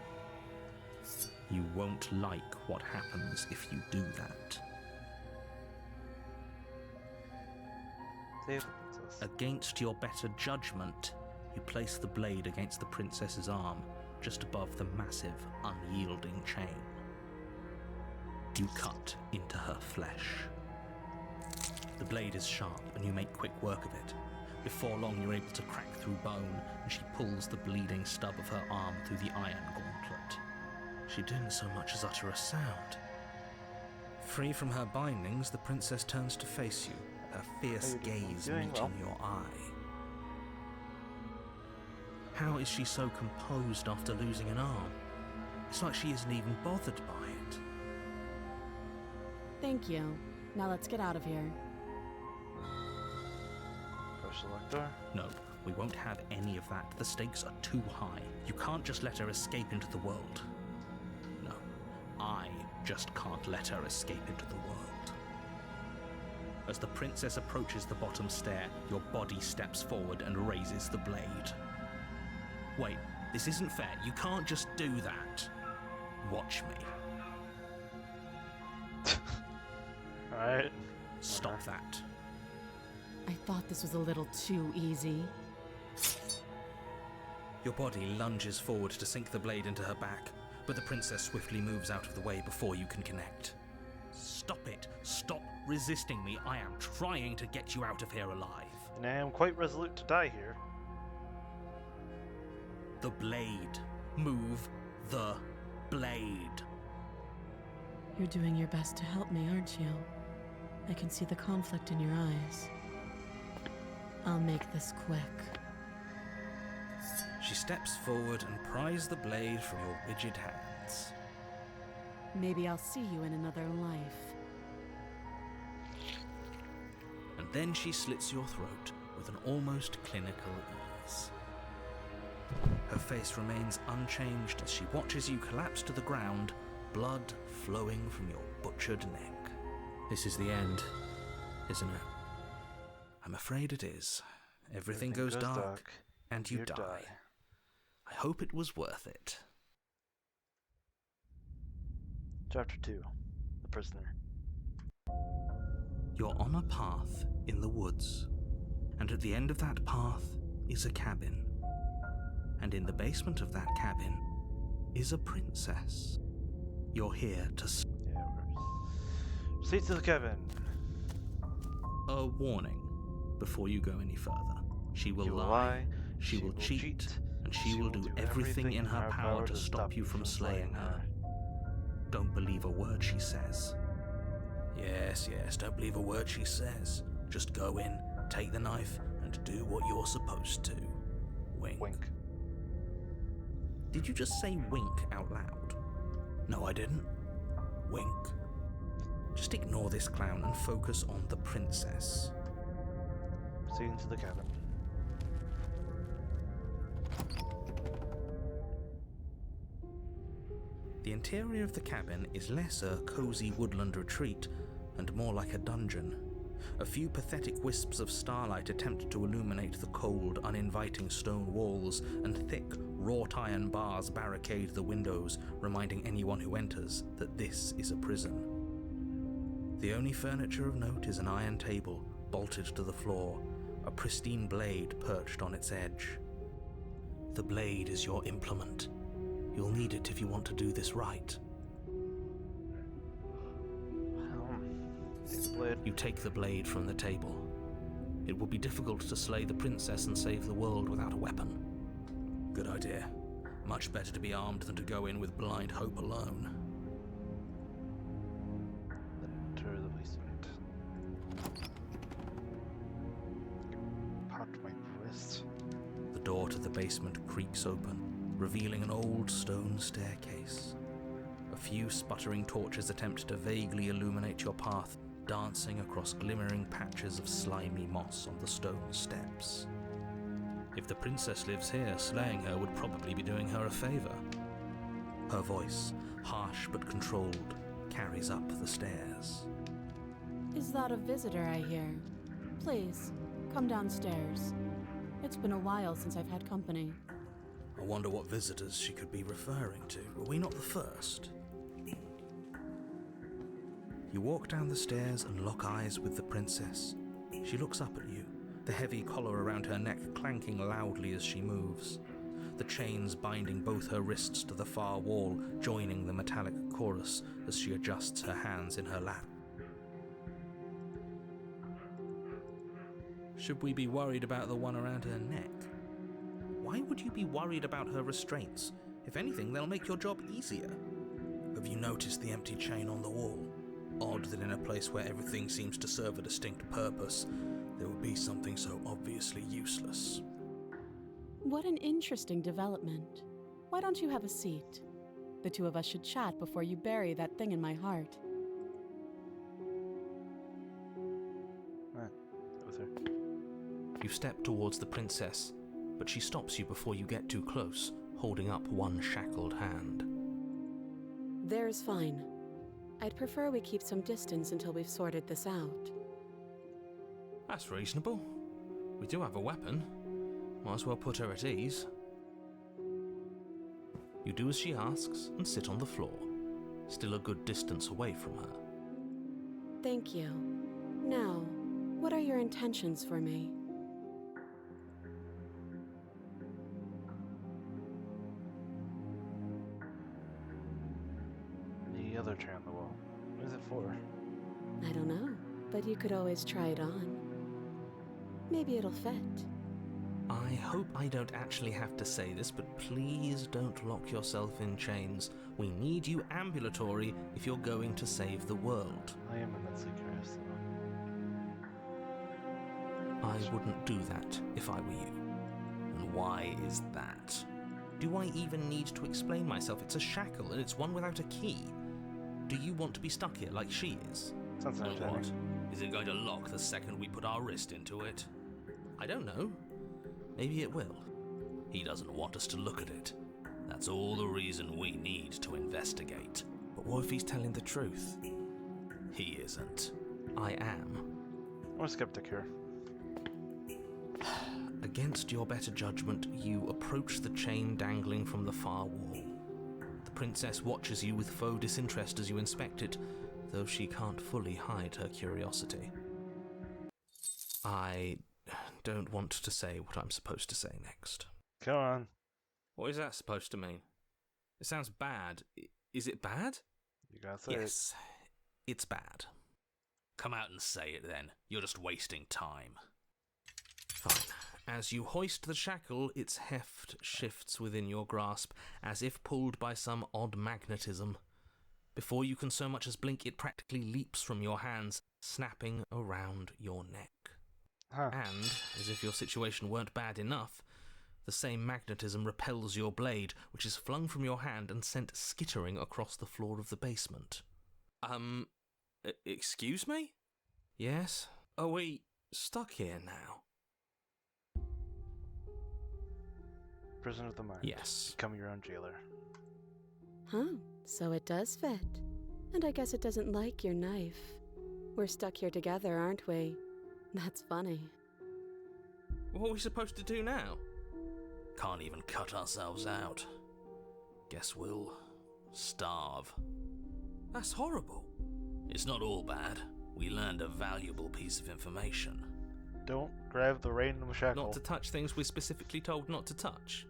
B: You won't like what happens if you do that.
A: Save the princess.
B: Against your better judgment, you place the blade against the princess's arm, just above the massive, unyielding chain. You cut into her flesh. The blade is sharp, and you make quick work of it. Before long, you're able to crack through bone, and she pulls the bleeding stub of her arm through the iron gauntlet. She didn't so much as utter a sound. Free from her bindings, the princess turns to face you, her fierce gaze
A: Doing
B: meeting
A: well.
B: your eye. How is she so composed after losing an arm? It's like she isn't even bothered by it.
E: Thank you. Now let's get out of here.
A: Push the locked door.
B: No, we won't have any of that. The stakes are too high. You can't just let her escape into the world. No, I just can't let her escape into the world. As the princess approaches the bottom stair, your body steps forward and raises the blade. Wait, this isn't fair. You can't just do that. Watch me.
A: Alright.
B: Stop that.
E: I thought this was a little too easy.
B: Your body lunges forward to sink the blade into her back, but the princess swiftly moves out of the way before you can connect. Stop it. Stop resisting me. I am trying to get you out of here alive.
A: And I am quite resolute to die here.
B: The blade. Move the blade.
E: You're doing your best to help me, aren't you? I can see the conflict in your eyes. I'll make this quick.
B: She steps forward and pries the blade from your rigid hands.
E: Maybe I'll see you in another life.
B: And then she slits your throat with an almost clinical ease. Her face remains unchanged as she watches you collapse to the ground, blood flowing from your butchered neck. This is the end, isn't it? I'm afraid it is. Everything goes dark, and you die. I hope it was worth it.
A: Chapter 2. The Prisoner.
B: You're on a path in the woods, and at the end of that path is a cabin. And in the basement of that cabin is a princess. You're here to...
A: Yeah, we're... Proceed to the cabin.
B: A warning before you go any further. She will
A: You will
B: lie, she will cheat, and she will do everything in her power to stop you from slaying her. Don't believe a word she says. Yes, don't believe a word she says. Just go in, take the knife, and do what you're supposed to. Wink.
A: Wink.
B: Did you just say wink out loud? No, I didn't. Wink. Just ignore this clown and focus on the princess.
A: Proceeding to the cabin.
B: The interior of the cabin is less a cozy woodland retreat and more like a dungeon. A few pathetic wisps of starlight attempt to illuminate the cold, uninviting stone walls, and thick, wrought iron bars barricade the windows, reminding anyone who enters that this is a prison. The only furniture of note is an iron table, bolted to the floor, a pristine blade perched on its edge. The blade is your implement. You'll need it if you want to do this right.
A: Take the blade.
B: You take the blade from the table. It would be difficult to slay the princess and save the world without a weapon. Good idea. Much better to be armed than to go in with blind hope alone.
A: Enter the basement. Popped my wrist.
B: The door to the basement creaks open, revealing an old stone staircase. A few sputtering torches attempt to vaguely illuminate your path, dancing across glimmering patches of slimy moss on the stone steps. If the princess lives here, slaying her would probably be doing her a favor. Her voice, harsh but controlled, carries up the stairs.
E: Is that a visitor I hear? Please, come downstairs. It's been a while since I've had company.
B: I wonder what visitors she could be referring to. Were we not the first? You walk down the stairs and lock eyes with the princess. She looks up at you, the heavy collar around her neck clanking loudly as she moves, the chains binding both her wrists to the far wall, joining the metallic chorus as she adjusts her hands in her lap. Should we be worried about the one around her neck? Why would you be worried about her restraints? If anything, they'll make your job easier. Have you noticed the empty chain on the wall? Odd that in a place where everything seems to serve a distinct purpose, there would be something so obviously useless.
E: What an interesting development. Why don't you have a seat? The two of us should chat before you bury that thing in my heart.
A: With her.
B: You step towards the princess, but she stops you before you get too close, holding up one shackled hand.
D: There's fine. I'd prefer we keep some distance until we've sorted this out.
B: That's reasonable. We do have a weapon. Might as well put her at ease. You do as she asks and sit on the floor, still a good distance away from her.
D: Thank you. Now, what are your intentions for me?
A: The other chair on the wall. What is it for?
D: I don't know, but you could always try it on. Maybe it'll fit.
B: I hope I don't actually have to say this, but please don't lock yourself in chains. We need you ambulatory if you're going to save the world.
A: I am immensely curious.
B: I wouldn't do that if I were you. And why is that? Do I even need to explain myself? It's a shackle and it's one without a key. Do you want to be stuck here like she is?
A: Sounds
B: Or
A: entertaining.
B: what? Is it going to lock the second we put our wrist into it? I don't know. Maybe it will. He doesn't want us to look at it. That's all the reason we need to investigate. But what if he's telling the truth? He isn't. I am.
A: I'm a skeptic here.
B: Against your better judgment, you approach the chain dangling from the far wall. The princess watches you with faux disinterest as you inspect it, though she can't fully hide her curiosity. I don't want to say what I'm supposed to say next.
A: Come on.
F: What is that supposed to mean? It sounds bad. Is it bad?
A: You gotta say it.
B: Yes, it's bad.
F: Come out and say it then. You're just wasting time.
B: Fine. As you hoist the shackle, its heft shifts within your grasp, as if pulled by some odd magnetism. Before you can so much as blink, it practically leaps from your hands, snapping around your neck.
A: Huh.
B: And, as if your situation weren't bad enough, the same magnetism repels your blade, which is flung from your hand and sent skittering across the floor of the basement.
F: Excuse me?
B: Yes? Are we stuck here now?
A: Prison of the mind.
B: Yes.
A: Become your own jailer.
D: Huh, so it does fit. And I guess it doesn't like your knife. We're stuck here together, aren't we? That's funny.
F: What are we supposed to do now?
B: Can't even cut ourselves out. Guess we'll starve.
F: That's horrible.
B: It's not all bad. We learned a valuable piece of information.
A: Don't grab the random shackle.
F: Not to touch things we're specifically told not to touch.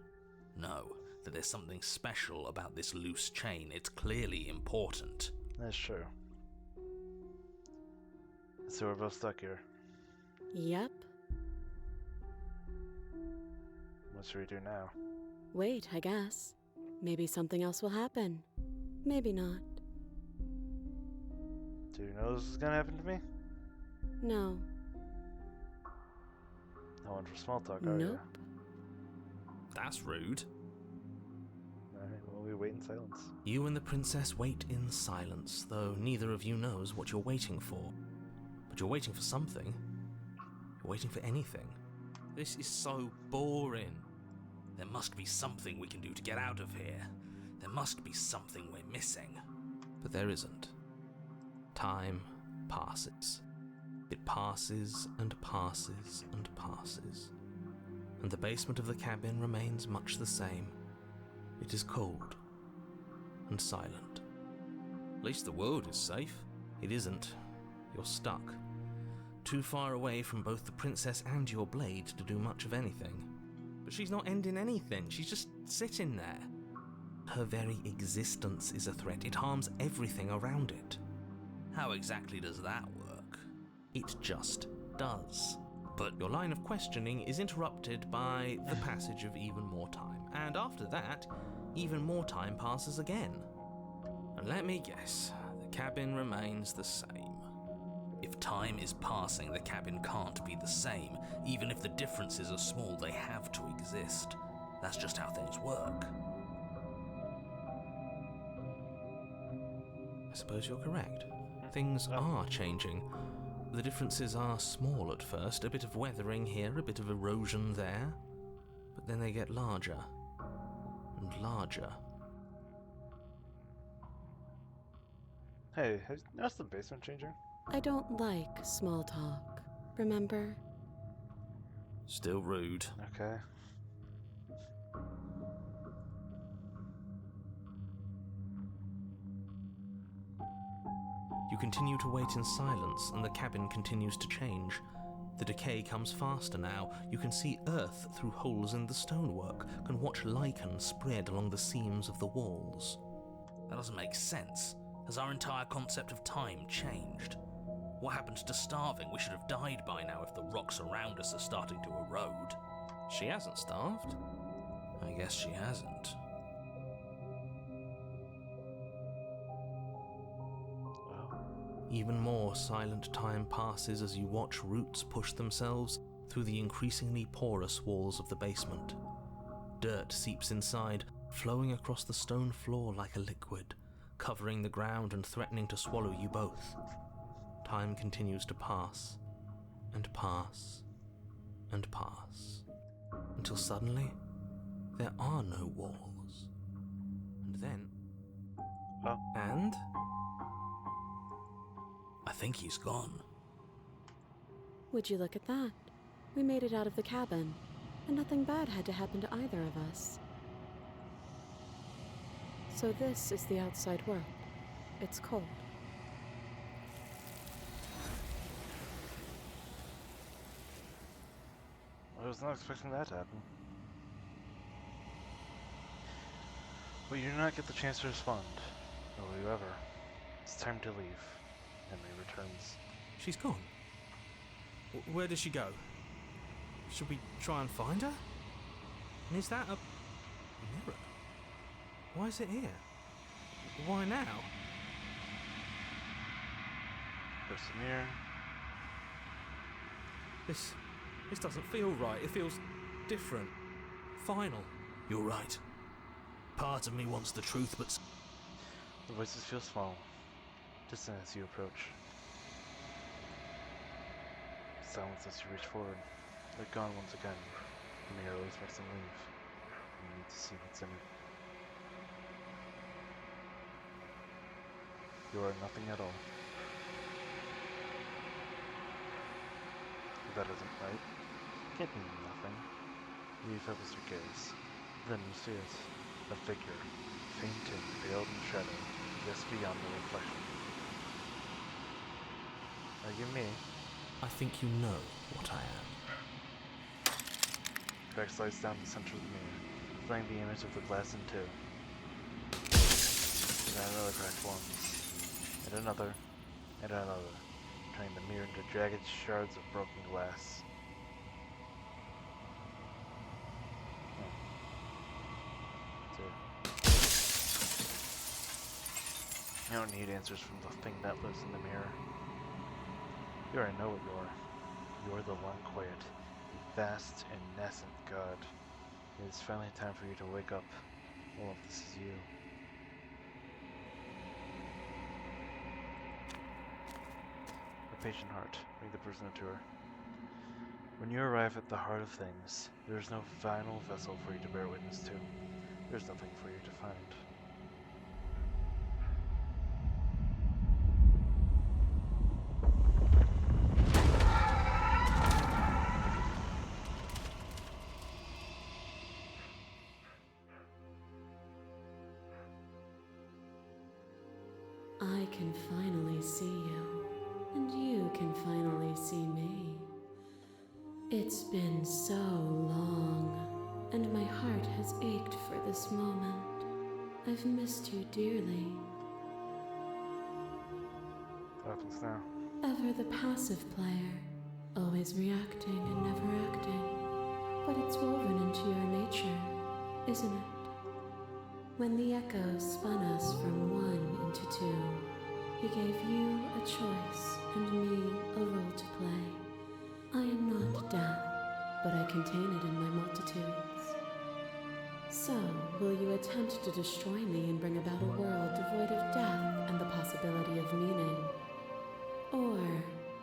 B: No, that there's something special about this loose chain. It's clearly important.
A: That's true. So we're both stuck here.
D: Yep.
A: What should we do now?
D: Wait, I guess. Maybe something else will happen. Maybe not.
A: Do you know this is gonna happen to me?
D: No.
A: No one for small talk, are you?
D: Nope.
F: That's rude.
A: Alright, well, we wait in silence.
B: You and the princess wait in silence, though neither of you knows what you're waiting for. But you're waiting for something. You're waiting for anything.
F: This is so boring. There must be something we can do to get out of here. There must be something we're missing.
B: But there isn't. Time passes. It passes and passes and passes. And the basement of the cabin remains much the same. It is cold and silent.
F: At least the world is safe.
B: It isn't. You're stuck. Too far away from both the princess and your blade to do much of anything.
F: But she's not ending anything. She's just sitting there.
B: Her very existence is a threat. It harms everything around it.
F: How exactly does that work?
B: It just does. But your line of questioning is interrupted by the passage of even more time. And after that, even more time passes again.
F: And let me guess, the cabin remains the same. If time is passing, the cabin can't be the same. Even if the differences are small, they have to exist. That's just how things work.
B: I suppose you're correct. Things are changing. The differences are small at first, a bit of weathering here, a bit of erosion there. But then they get larger and larger.
A: Hey, has noticed the basement changing?
D: I don't like small talk. Remember?
F: Still rude.
A: Okay.
B: You continue to wait in silence, and the cabin continues to change. The decay comes faster now. You can see earth through holes in the stonework, can watch lichen spread along the seams of the walls.
F: That doesn't make sense. Has our entire concept of time changed? What happened to starving? We should have died by now if the rocks around us are starting to erode.
B: She hasn't starved.
F: I guess she hasn't.
B: Even more silent time passes as you watch roots push themselves through the increasingly porous walls of the basement. Dirt seeps inside, flowing across the stone floor like a liquid, covering the ground and threatening to swallow you both. Time continues to pass, and pass, and pass, until suddenly there are no walls. And then...
A: Oh.
B: And...
F: I think he's gone.
D: Would you look at that? We made it out of the cabin, and nothing bad had to happen to either of us. So this is the outside world. It's cold.
A: I was not expecting that to happen. But you do not get the chance to respond. Or will you ever? It's time to leave. Henry returns.
B: She's gone. Where did she go? Should we try and find her? And is that a mirror? Why is it here? Why now?
A: There's the mirror.
B: This doesn't feel right. It feels different. Final.
F: You're right. Part of me wants the truth, but...
A: The voices feel small, distant as you approach. Silence as you reach forward. They're gone once again. The mirror always makes them leave. You need to see what's in it. You are nothing at all. That isn't right. Can't mean nothing. You focus your gaze. Then you see it. A figure, fainting, veiled in shadow, just beyond the reflection. Are you me?
B: I think you know what I am.
A: Crack slides down the center of the mirror, splitting the image of the glass in two. And then another crack forms, and another, turning the mirror into jagged shards of broken glass. You don't need answers from the thing that lives in the mirror. You already know what you are. You are the one quiet, vast, and nascent God. It is finally time for you to wake up. All of this is you. A patient heart. Read the prisoner to her. When you arrive at the heart of things, there is no final vessel for you to bear witness to. There is nothing for you to find.
D: I can finally see you, and you can finally see me. It's been so long, and my heart has ached for this moment. I've missed you dearly.
A: What happens now?
D: Ever the passive player, always reacting and never acting. But it's woven into your nature, isn't it? When the echoes spun us from one into two, he gave you a choice and me a role to play. I am not death, but I contain it in my multitudes. So, will you attempt to destroy me and bring about a world devoid of death and the possibility of meaning? Or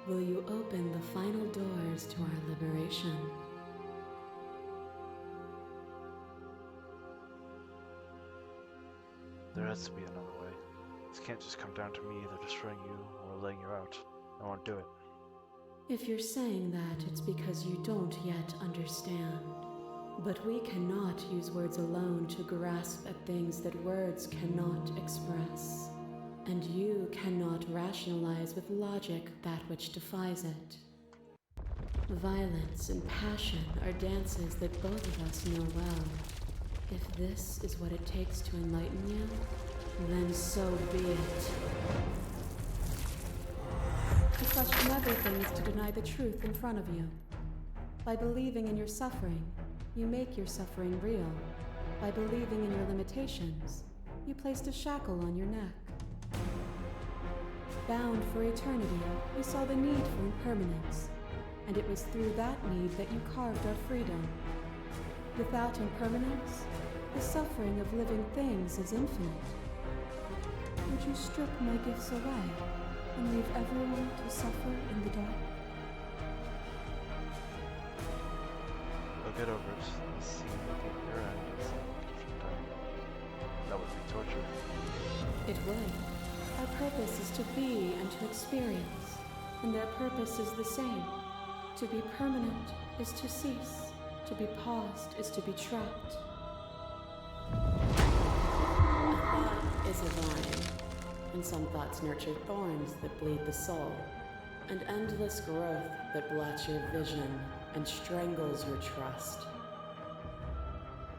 D: will you open the final doors to our liberation?
A: There has to be another way. This can't just come down to me either destroying you or letting you out. I won't do it.
D: If you're saying that, it's because you don't yet understand. But we cannot use words alone to grasp at things that words cannot express. And you cannot rationalize with logic that which defies it. Violence and passion are dances that both of us know well. If this is what it takes to enlighten you, then so be it. To question everything is to deny the truth in front of you. By believing in your suffering, you make your suffering real. By believing in your limitations, you placed a shackle on your neck. Bound for eternity, you saw the need for impermanence, and it was through that need that you carved our freedom. Without impermanence, the suffering of living things is infinite. Would you strip my gifts away and leave everyone to suffer in the dark?
A: I'll get over it. I'll see at your end at some different time. That would be torture.
D: It would. Our purpose is to be and to experience, and their purpose is the same. To be permanent is to cease. To be paused is to be trapped. A thought is a vine, and some thoughts nurture thorns that bleed the soul, and endless growth that blots your vision and strangles your trust.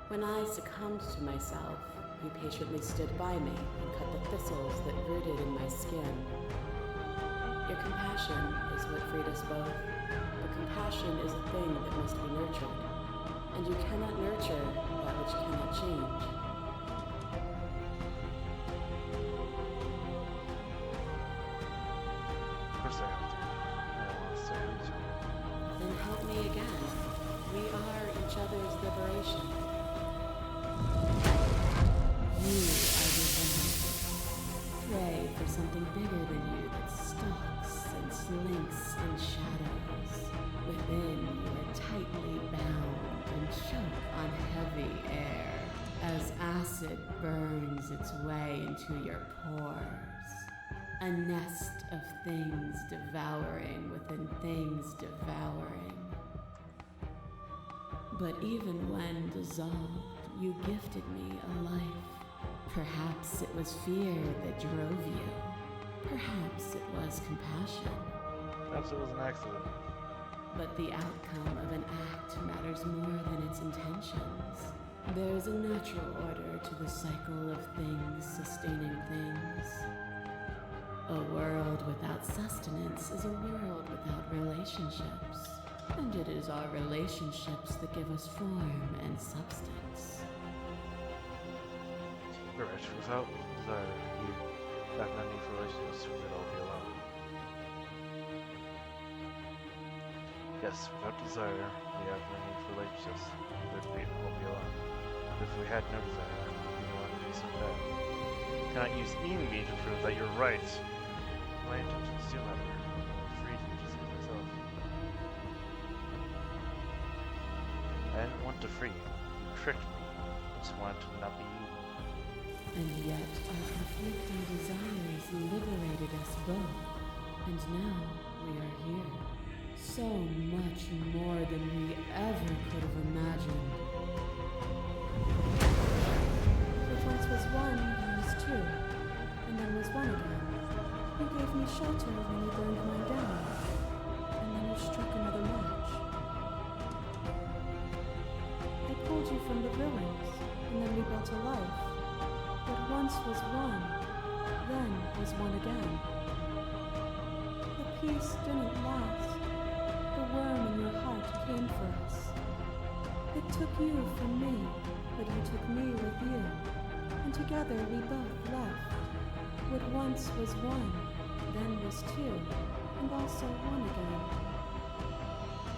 D: When I succumbed to myself, you patiently stood by me and cut the thistles that rooted in my skin. Your compassion is what freed us both, but compassion is a thing that must be nurtured. And you cannot nurture that which cannot change.
A: Of course I have to. I don't want to stay with each other.
D: Then help me again. We are each other's liberation. You are revenge. Pray for something bigger than you that stalks and slinks in shadows. Within you are tightly bound and choke on heavy air as acid burns its way into your pores. A nest of things devouring within things devouring. But even when dissolved, you gifted me a life. Perhaps it was fear that drove you. Perhaps it was compassion.
A: Perhaps it was an accident.
D: But the outcome of an act matters more than its intentions. There's a natural order to the cycle of things sustaining things. A world without sustenance is a world without relationships. And it is our relationships that give us form and substance.
A: You're right. Without desire, you I have no need for relationships, we'd all be alone. Yes, without desire, we have no need for relationships, we'd all be alone. But if we had no desire, we would not be so bad. You cannot use eating me to prove that you're right. My intentions do matter. I'm free to deceive myself. I didn't want to free you. You tricked me. I just wanted to not be eaten.
D: And yet our conflicting desires liberated us both. And now we are here. So much more than we ever could have imagined. What once was one, then was two, and then was one again. You gave me shelter when you burned mine down, and then you struck another match. I pulled you from the ruins, and then we built a life. What once was one, then was one again. The peace didn't last. The worm in your heart came for us. It took you from me, but you took me with you. And together we both left. What once was one, then was two, and also one again.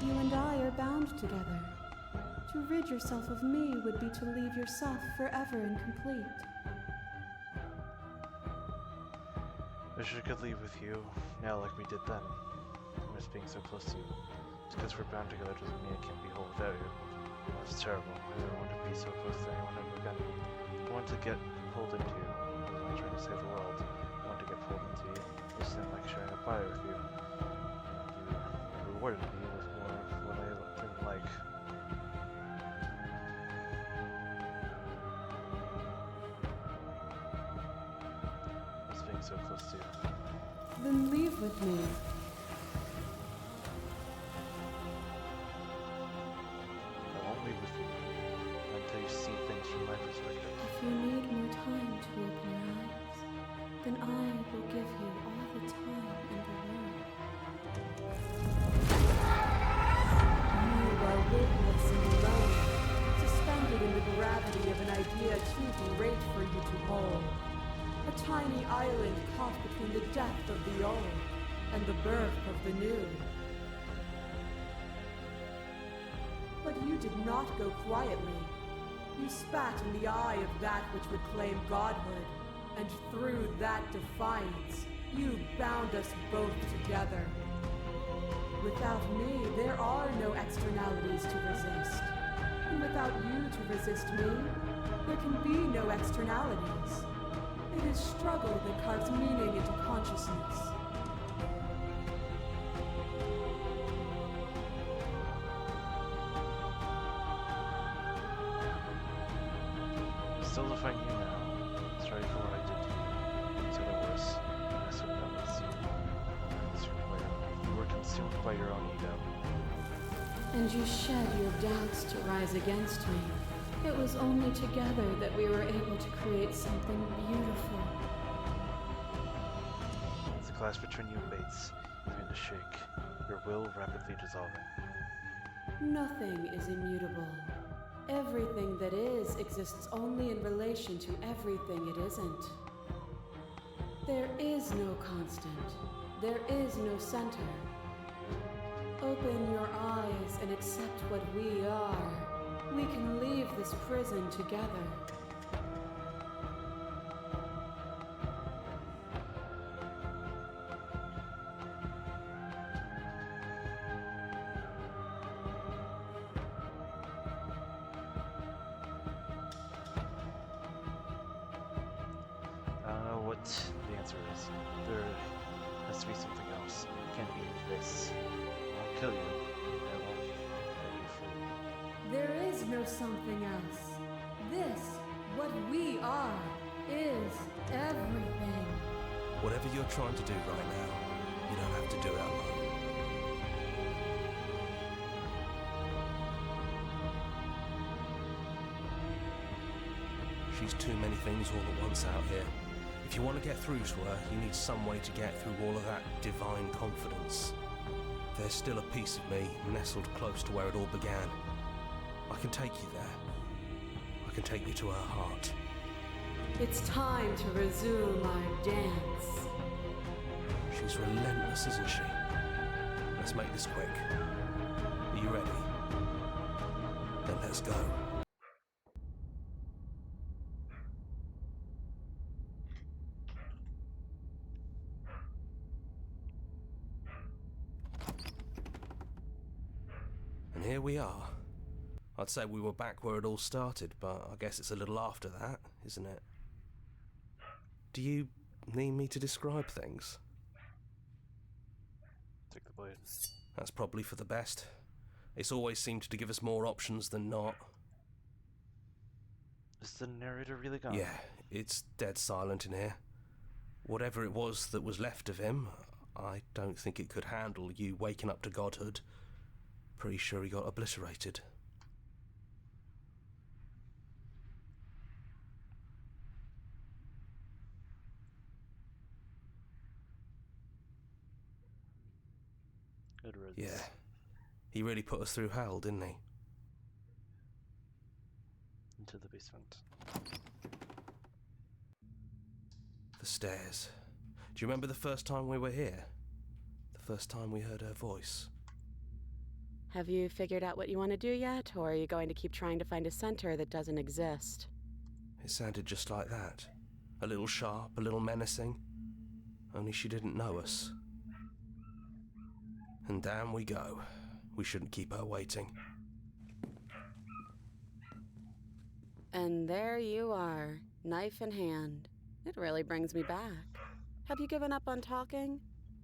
D: You and I are bound together. To rid yourself of me would be to leave yourself forever incomplete.
A: I wish I could leave with you, now like we did then. I miss being so close to you. Just because we're bound together doesn't mean I can't be whole without you. That's terrible. I never want to be so close to anyone ever again. I want to get pulled into you. I'm not trying to save the world. I want to get pulled into you. Just didn't like sharing a pie with you. You rewarded me with more of what I didn't like. Just being so close to you.
D: Then leave with me.
A: I won't leave with you until you see things from my perspective.
D: If you need more time to open your eyes, then I will give you all the time in the world. You are weightless and alone, suspended in the gravity of an idea too great for you to hold. A tiny island caught between the death of the old and the birth of the new. But you did not go quietly. You spat in the eye of that which would claim godhood, and through that defiance, you bound us both together. Without me, there are no externalities to resist. And without you to resist me, there can be no externalities. It is struggle that carves meaning into consciousness.
A: I'm still defying you now. Sorry for what I did to you. To the worse. I swear that was you were consumed by your own ego.
D: And you shed your doubts to rise against me. It was only together that we were able to create something beautiful.
A: It's a clash between you and Bates. You begin to shake, your will rapidly dissolving.
D: Nothing is immutable. Everything that is exists only in relation to everything it isn't. There is no constant. There is no center. Open your eyes and accept what we are. We can leave this prison together.
A: I don't know what the answer is. There has to be something else. It can't be this. I'll kill you. I won't let you free.
D: There is no something else. This, what we are, is everything.
G: Whatever you're trying to do right now, you don't have to do it alone. She's too many things all at once out here. If you want to get through to her, you need some way to get through all of that divine confidence. There's still a piece of me nestled close to where it all began. I can take you there. I can take you to her heart.
D: It's time to resume our dance.
G: She's relentless, isn't she? Let's make this quick. Are you ready? Then let's go. And here we are. I'd say we were back where it all started, but I guess it's a little after that, isn't it? Do you need me to describe things?
A: Take the blade.
G: That's probably for the best. It's always seemed to give us more options than not.
A: Is the narrator really gone?
G: Yeah, it's dead silent in here. Whatever it was that was left of him, I don't think it could handle you waking up to godhood. Pretty sure he got obliterated.
A: Good riddance.
G: Yeah. He really put us through hell, didn't he?
A: Into the basement.
G: The stairs. Do you remember the first time we were here? The first time we heard her voice?
E: Have you figured out what you want to do yet, or are you going to keep trying to find a center that doesn't exist?
G: It sounded just like that. A little sharp, a little menacing. Only she didn't know us. And down we go. We shouldn't keep her waiting.
E: And there you are, knife in hand. It really brings me back. Have you given up on talking?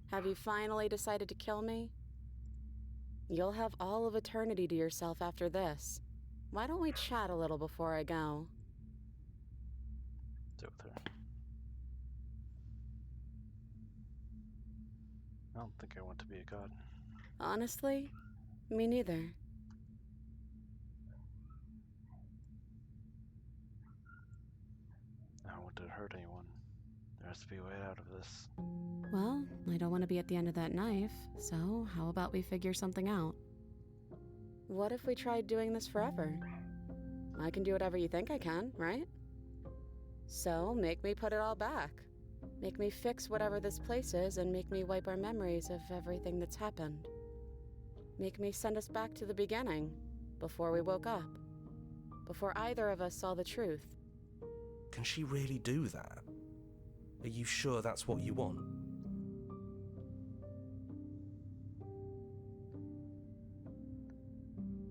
E: Have you finally decided to kill me? You'll have all of eternity to yourself after this. Why don't we chat a little before I go?
A: Sit with her. I don't think I want to be a god.
E: Honestly, me neither.
A: I don't want to hurt anyone. There has to be a way out of this.
E: Well, I don't want to be at the end of that knife, so how about we figure something out? What if we tried doing this forever? I can do whatever you think I can, right? So, make me put it all back. Make me fix whatever this place is and make me wipe our memories of everything that's happened. Make me send us back to the beginning, before we woke up. Before either of us saw the truth.
G: Can she really do that? Are you sure that's what you want?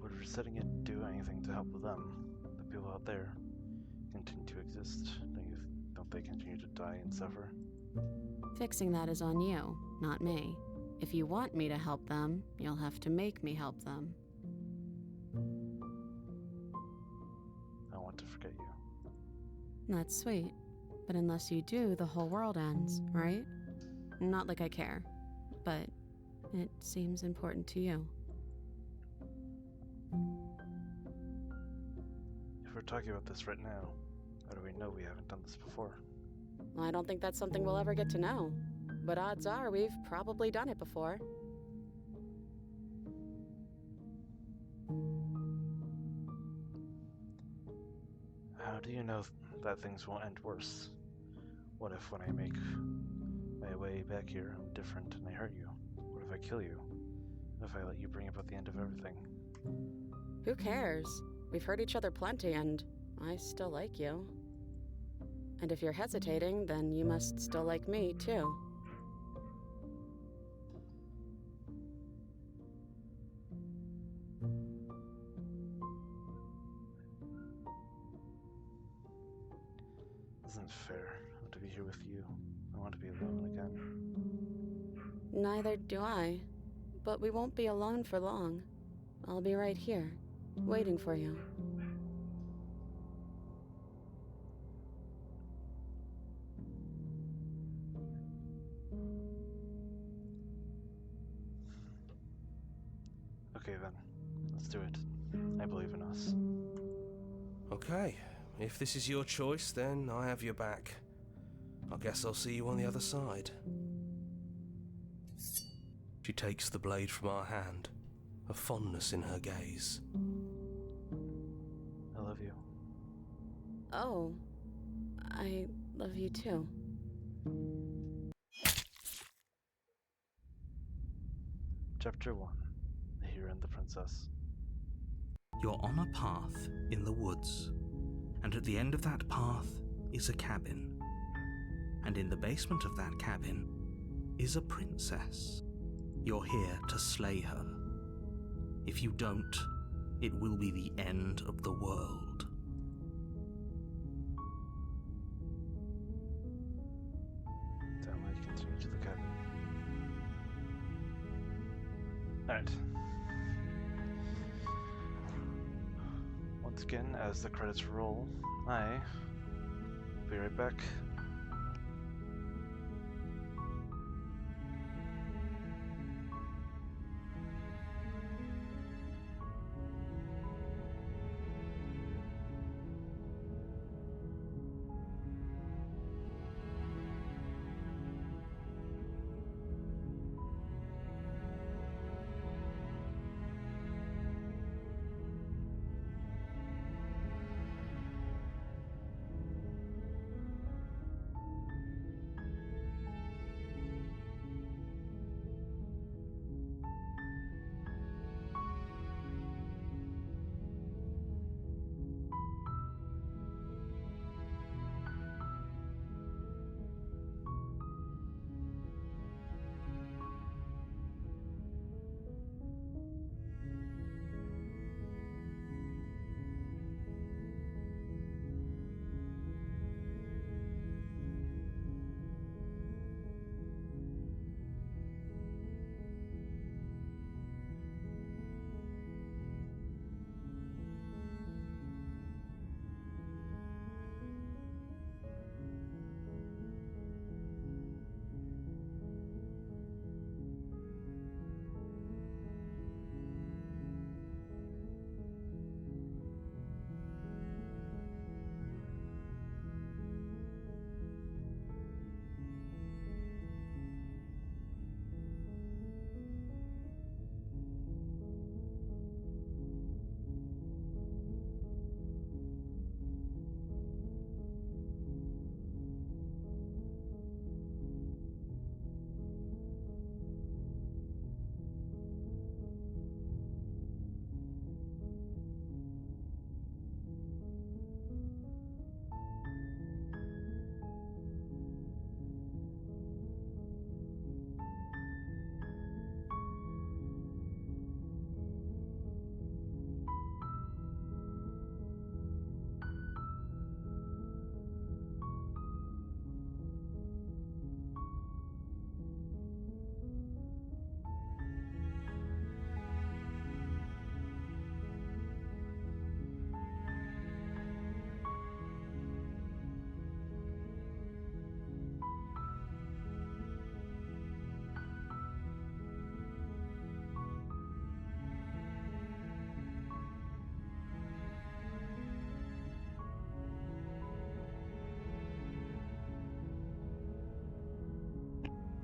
A: Would resetting it do anything to help them? The people out there continue to exist. Don't they continue to die and suffer?
E: Fixing that is on you, not me. If you want me to help them, you'll have to make me help them.
A: I want to forget you.
E: That's sweet. But unless you do, the whole world ends, right? Not like I care, but it seems important to you.
A: If we're talking about this right now, how do we know we haven't done this before?
E: I don't think that's something we'll ever get to know. But odds are we've probably done it before.
A: How do you know that things won't end worse? What if when I make my way back here, I'm different and I hurt you? What if I kill you? What if I let you bring about the end of everything?
E: Who cares? We've hurt each other plenty and I still like you. And if you're hesitating, then you must still like me, too.
A: Isn't fair. I want to be here with you. I want to be alone again.
E: Neither do I. But we won't be alone for long. I'll be right here, waiting for you.
A: Okay then, let's do it. I believe in us.
G: Okay, if this is your choice, then I have your back. I guess I'll see you on the other side. She takes the blade from our hand, a fondness in her gaze.
A: I love you.
E: Oh,
D: I love you too.
A: Chapter 1. The Hero and the Princess.
B: You're on a path in the woods, and at the end of that path is a cabin. And in the basement of that cabin is a princess. You're here to slay her. If you don't, it will be the end of the world.
A: Family continue to the cabin. Alright. Once again, as the credits roll, I will be right back.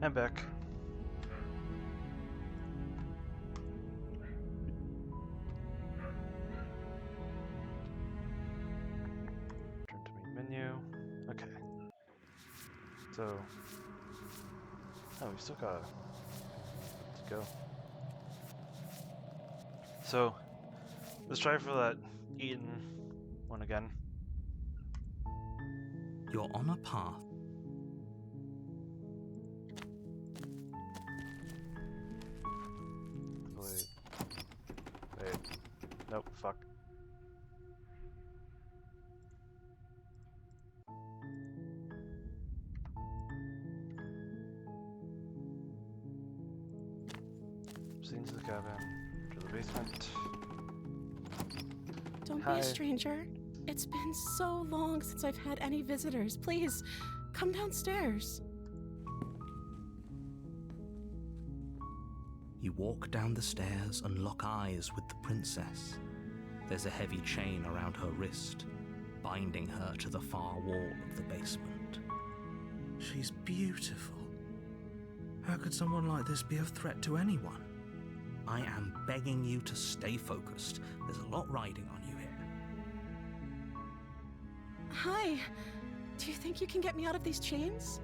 A: I'm back. Turn to main menu. Okay. So, oh, we still got to go. So, let's try for that Eden one again.
B: You're on a path.
A: Wait. Nope, fuck. Proceed to the cabin, to the basement.
D: Don't
A: Hi.
D: be a stranger. It's been so long since I've had any visitors. Please, come downstairs.
B: You walk down the stairs and lock eyes with the princess. There's a heavy chain around her wrist, binding her to the far wall of the basement. She's beautiful. How could someone like this be a threat to anyone? I am begging you to stay focused. There's a lot riding on you here.
D: Hi.
E: Do you think you can get me out of these chains?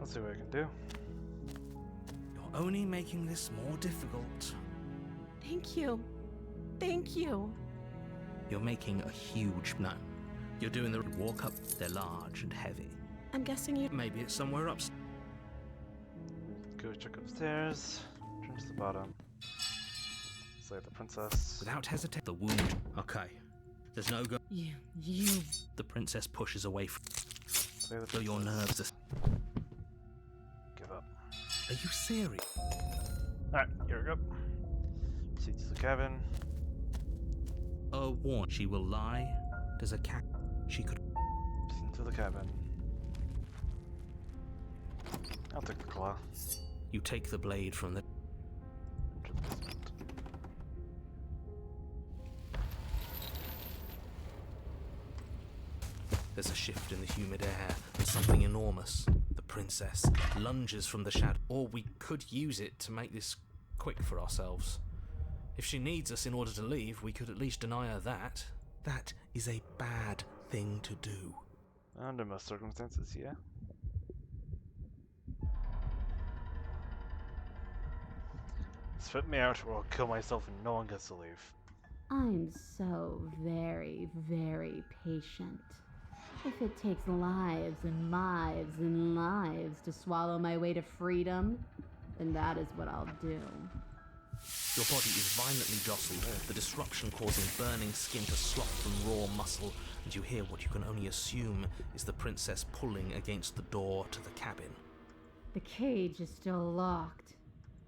A: I'll see what I can do.
F: You're only making this more difficult.
E: Thank you. Thank you.
F: You're making a huge... No. You're doing the walk up. They're large and heavy.
E: I'm guessing you...
F: Maybe it's somewhere upstairs.
A: Go check upstairs. Turn to the bottom. Slay the princess.
F: Without hesitation. The wound. Okay. There's no go...
E: You...
F: The princess pushes away from...
A: Slay the
F: So your
A: princess.
F: nerves are...
A: Give up.
F: Are you serious?
A: Alright, here we go. Proceed to the cabin.
F: A warn. She will lie. There's a cat. She could...
A: Proceed into the cabin. I'll take the claw.
F: You take the blade from the...
A: Enter the basement.
F: There's a shift in the humid air, and something enormous. The princess lunges from the shadow. Or we could use it to make this quick for ourselves. If she needs us in order to leave, we could at least deny her that. That is a bad thing to do.
A: Under most circumstances, yeah. Spit me out or I'll kill myself and no one gets to leave.
C: I'm so very, very patient. If it takes lives and lives and lives to swallow my way to freedom, then that is what I'll do.
F: Your body is violently jostled, the disruption causing burning skin to slop from raw muscle, and you hear what you can only assume is the princess pulling against the door to the cabin.
C: The cage is still locked.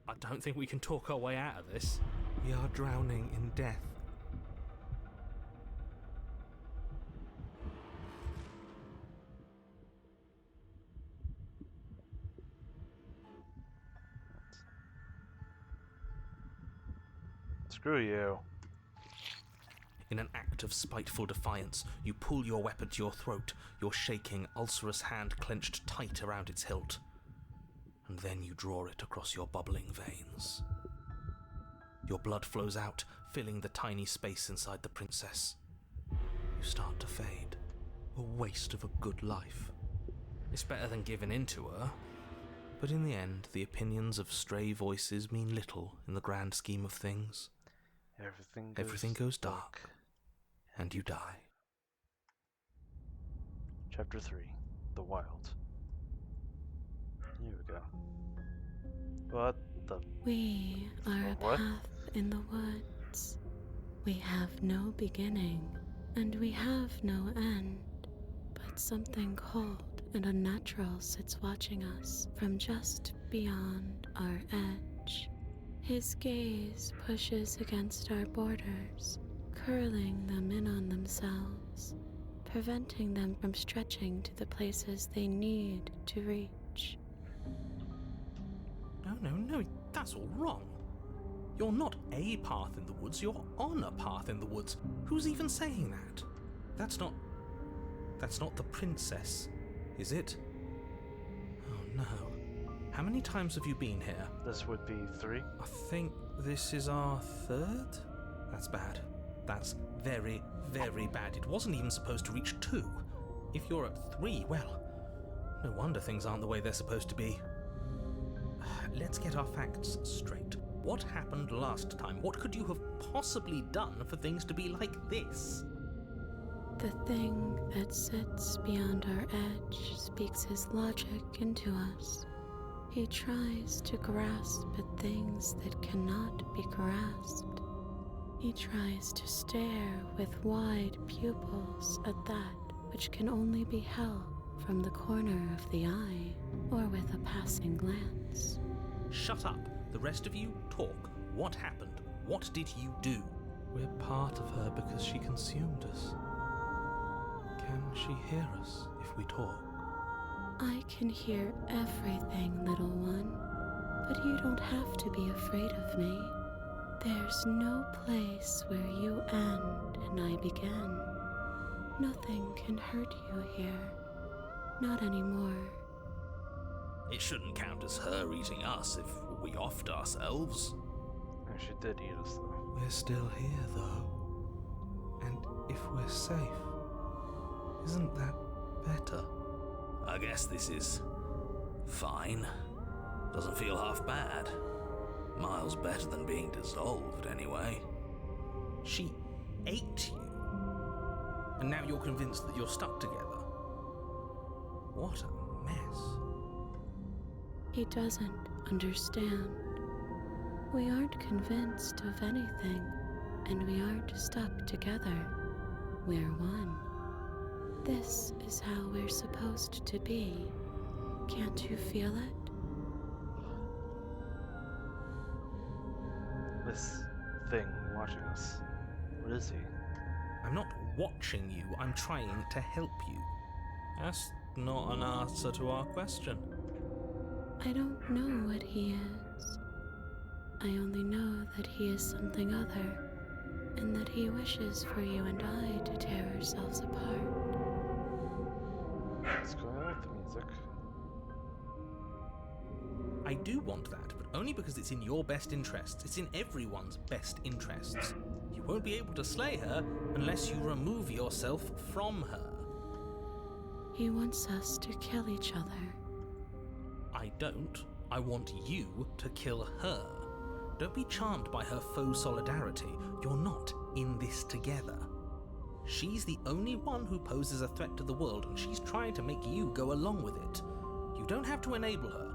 F: I don't think we can talk our way out of this. We are drowning in death.
A: Screw you.
F: In an act of spiteful defiance, you pull your weapon to your throat, your shaking, ulcerous hand clenched tight around its hilt. And then you draw it across your bubbling veins. Your blood flows out, filling the tiny space inside the princess. You start to fade. A waste of a good life. It's better than giving in to her. But in the end, the opinions of stray voices mean little in the grand scheme of things. Everything goes dark, and you die.
A: Chapter 3. The Wild. Here we go. What the...
D: We are a
A: What?
D: path in the woods. We have no beginning, and we have no end. But something cold and unnatural sits watching us from just beyond our edge. His gaze pushes against our borders, curling them in on themselves, preventing them from stretching to the places they need to reach.
F: No, that's all wrong. You're not a path in the woods, you're on a path in the woods. Who's even saying that? That's not the princess, is it? Oh no. How many times have you been here?
A: This would be 3.
F: I think this is our 3rd? That's bad. That's very, very bad. It wasn't even supposed to reach 2. If you're at 3, well, no wonder things aren't the way they're supposed to be. Let's get our facts straight. What happened last time? What could you have possibly done for things to be like this?
D: The thing that sits beyond our edge speaks his logic into us. He tries to grasp at things that cannot be grasped. He tries to stare with wide pupils at that which can only be held from the corner of the eye or with a passing glance.
F: Shut up. The rest of you, talk. What happened? What did you do? We're part of her because she consumed us. Can she hear us if we talk?
D: I can hear everything, little one, but you don't have to be afraid of me. There's no place where you end and I begin. Nothing can hurt you here. Not anymore.
F: It shouldn't count as her eating us if we offed ourselves.
A: Oh, she did eat us, though.
F: We're still here, though. And if we're safe, Isn't that better?
H: I guess this is fine. Doesn't feel half bad. Miles better than being dissolved, anyway.
F: She ate you. And now you're convinced that you're stuck together. What a mess.
D: He doesn't understand. We aren't convinced of anything, and we aren't stuck together. We're one. This is how we're supposed to be. Can't you feel it?
A: This thing watching us. What is he?
F: I'm not watching you, I'm trying to help you. That's not an answer to our question.
D: I don't know what he is. I only know that he is something other, and that he wishes for you and I to tear ourselves apart.
A: What's going on with the music?
F: I do want that, but only because it's in your best interests. It's in everyone's best interests. You won't be able to slay her unless you remove yourself from her.
D: He wants us to kill each other.
F: I don't. I want you to kill her. Don't be charmed by her faux solidarity. You're not in this together. She's the only one who poses a threat to the world, and she's trying to make you go along with it. You don't have to enable her,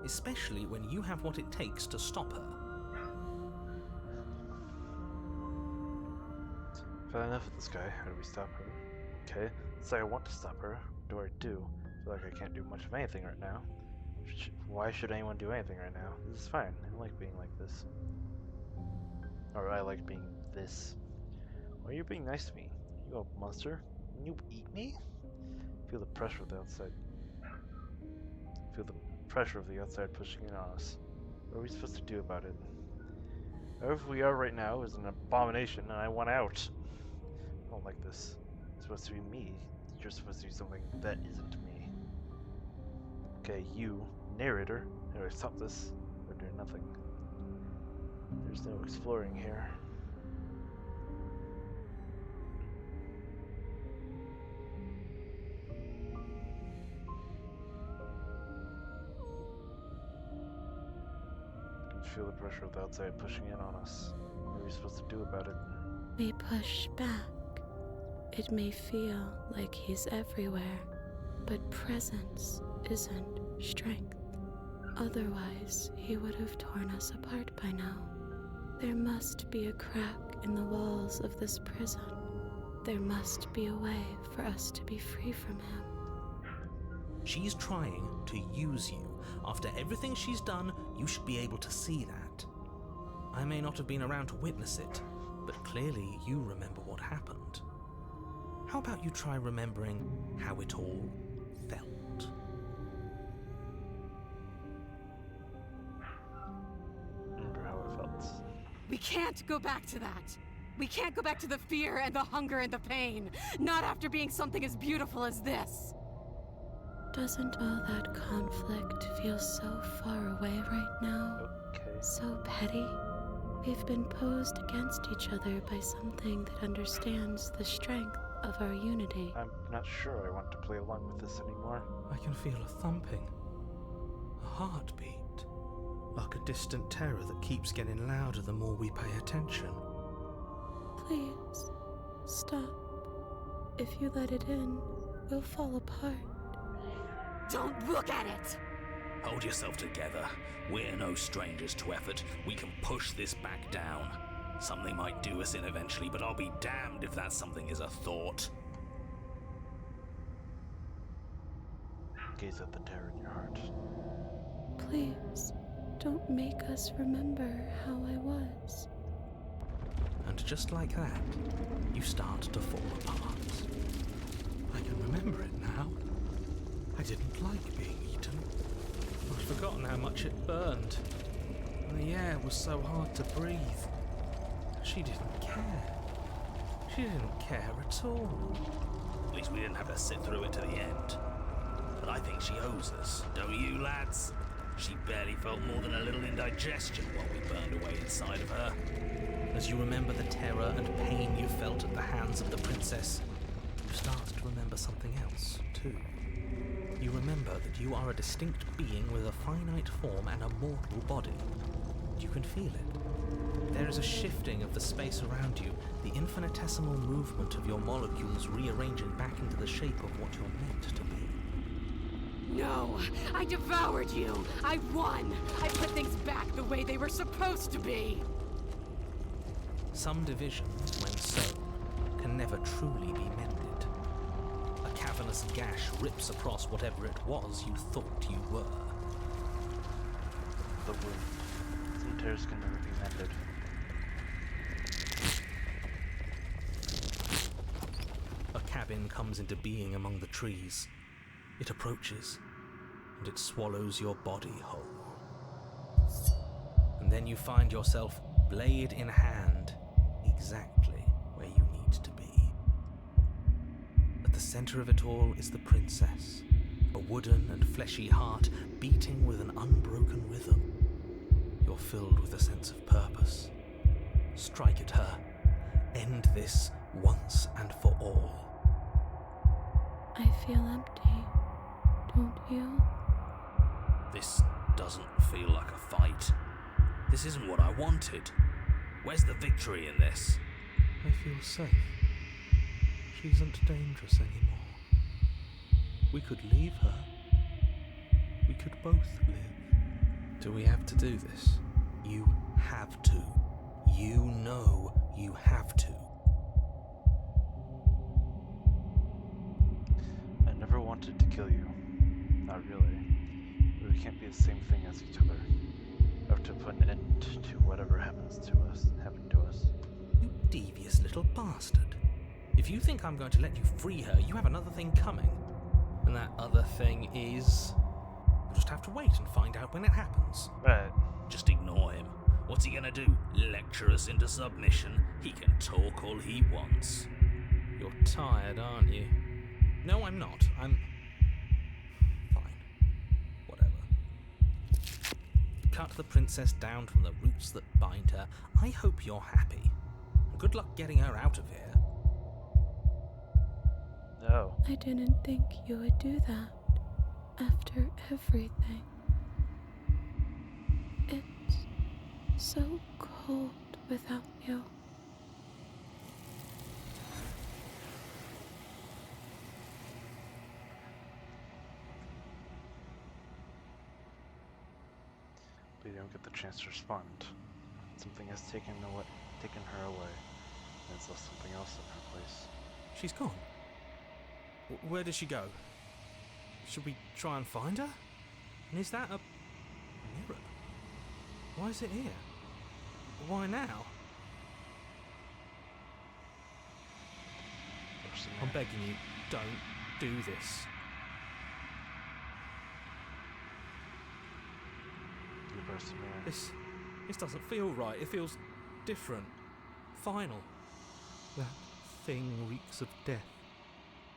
F: especially when you have what it takes to stop her.
A: I've had enough of this guy. How do we stop her? Okay, say I want to stop her. What do I do? I feel like I can't do much of anything right now. Why should anyone do anything right now? This is fine. I like being like this. Or I like being this. Why are you being nice to me? You a monster? Can you eat me? Feel the pressure of the outside. Feel the pressure of the outside pushing in on us. What are we supposed to do about it? Wherever we are right now is an abomination, and I want out. I don't like this. It's supposed to be me. You're supposed to do something that isn't me. Okay, you, narrator. Anyway, stop this. We're doing nothing. There's no exploring here. I can feel the pressure of the outside pushing in on us. What are we supposed to do about it?
D: We push back. It may feel like he's everywhere, but presence isn't strength. Otherwise, he would have torn us apart by now. There must be a crack in the walls of this prison. There must be a way for us to be free from him.
F: She's trying to use you. After everything she's done, you should be able to see that. I may not have been around to witness it, but clearly you remember what happened. How about you try remembering how it all felt?
A: Remember how it felt.
E: We can't go back to that. We can't go back to the fear and the hunger and the pain. Not after being something as beautiful as this.
D: Doesn't all that conflict feel so far away right now?
A: Okay.
D: So petty? We've been posed against each other by something that understands the strength of our unity.
A: I'm not sure I want to play along with this anymore.
F: I can feel a thumping, a heartbeat, like a distant terror that keeps getting louder the more we pay attention.
D: Please, stop. If you let it in, we'll fall apart.
E: Don't look at it!
H: Hold yourself together. We're no strangers to effort. We can push this back down. Something might do us in eventually, but I'll be damned if that something is a thought.
A: Gaze at the terror in your heart.
D: Please, don't make us remember how I was.
F: And just like that, you start to fall apart. I can remember it now. I didn't like being eaten. I'd forgotten how much it burned. And the air was so hard to breathe. She didn't care. She didn't care at all.
H: At least we didn't have to sit through it to the end. But I think she owes us, don't you, lads? She barely felt more than a little indigestion while we burned away inside of her.
F: As you remember the terror and pain you felt at the hands of the princess,
B: you start to remember something else, too. You remember that you are a distinct being with a finite form and a mortal body. You can feel it. There is a shifting of the space around you, the infinitesimal movement of your molecules rearranging back into the shape of what you're meant to be.
E: No, I devoured you. I won. I put things back the way they were supposed to be.
B: Some divisions, when sown, can never truly be mended. A cavernous gash rips across whatever it was you thought you were.
A: The wound. Some tears can never be mended.
B: A cabin comes into being among the trees. It approaches, and it swallows your body whole. And then you find yourself, blade in hand, exactly where you need to be. At the center of it all is the princess, a wooden and fleshy heart beating with an unbroken rhythm. You're filled with a sense of purpose. Strike at her. End this once and for all.
D: I feel empty, don't you?
H: This doesn't feel like a fight. This isn't what I wanted. Where's the victory in this?
B: I feel safe. She isn't dangerous anymore. We could leave her. We could both live. Do we have to do this? You have to. You know you have to.
A: I never wanted to kill you. Not really. But we can't be the same thing as each other. I have to put an end to whatever happened to us.
B: You devious little bastard. If you think I'm going to let you free her, you have another thing coming. And that other thing is... We'll just have to wait and find out when it happens.
A: Right.
H: Just ignore him. What's he gonna do? Lecture us into submission? He can talk all he wants.
B: You're tired, aren't you? No, I'm not. I'm... Fine. Whatever. Cut the princess down from the roots that bind her. I hope you're happy. Good luck getting her out of here.
A: No.
D: I didn't think you would do that after everything. It's so cold without you.
A: But you don't get the chance to respond. Something has taken her away, and it's left something else in her place.
B: She's gone. Where did she go? Should we try and find her? And is that a mirror? Why is it here? Why now? I'm begging you, don't do this.
A: You burst the mirror.
B: This doesn't feel right. It feels different. Final. That thing reeks of death.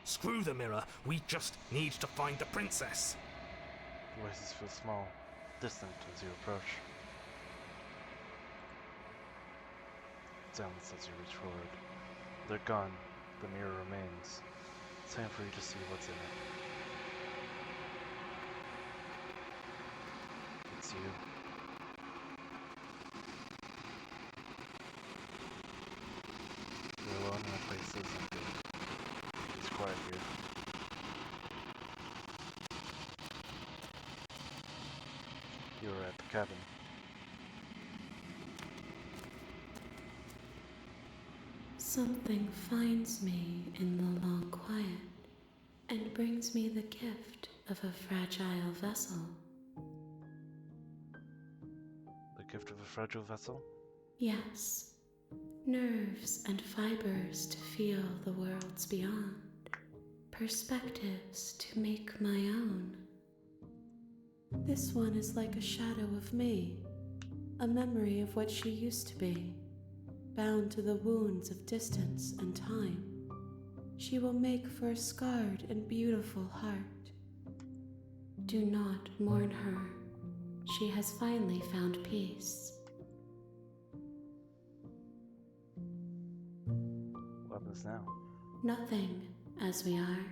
B: Screw the mirror. We just need to find the princess.
A: The voices feel small, distant as you approach. Silence as you reach forward. They're gone. The mirror remains. It's time for you to see what's in it. It's you. You're alone in a place that's empty. It's quiet here. You're at the cabin.
D: Something finds me in the long quiet and brings me the gift of a fragile vessel.
A: The gift of a fragile vessel?
D: Yes, nerves and fibers to feel the worlds beyond, perspectives to make my own. This one is like a shadow of me, a memory of what she used to be. Bound to the wounds of distance and time, she will make for a scarred and beautiful heart. Do not mourn her. She has finally found peace.
A: What happens now?
D: Nothing, as we are,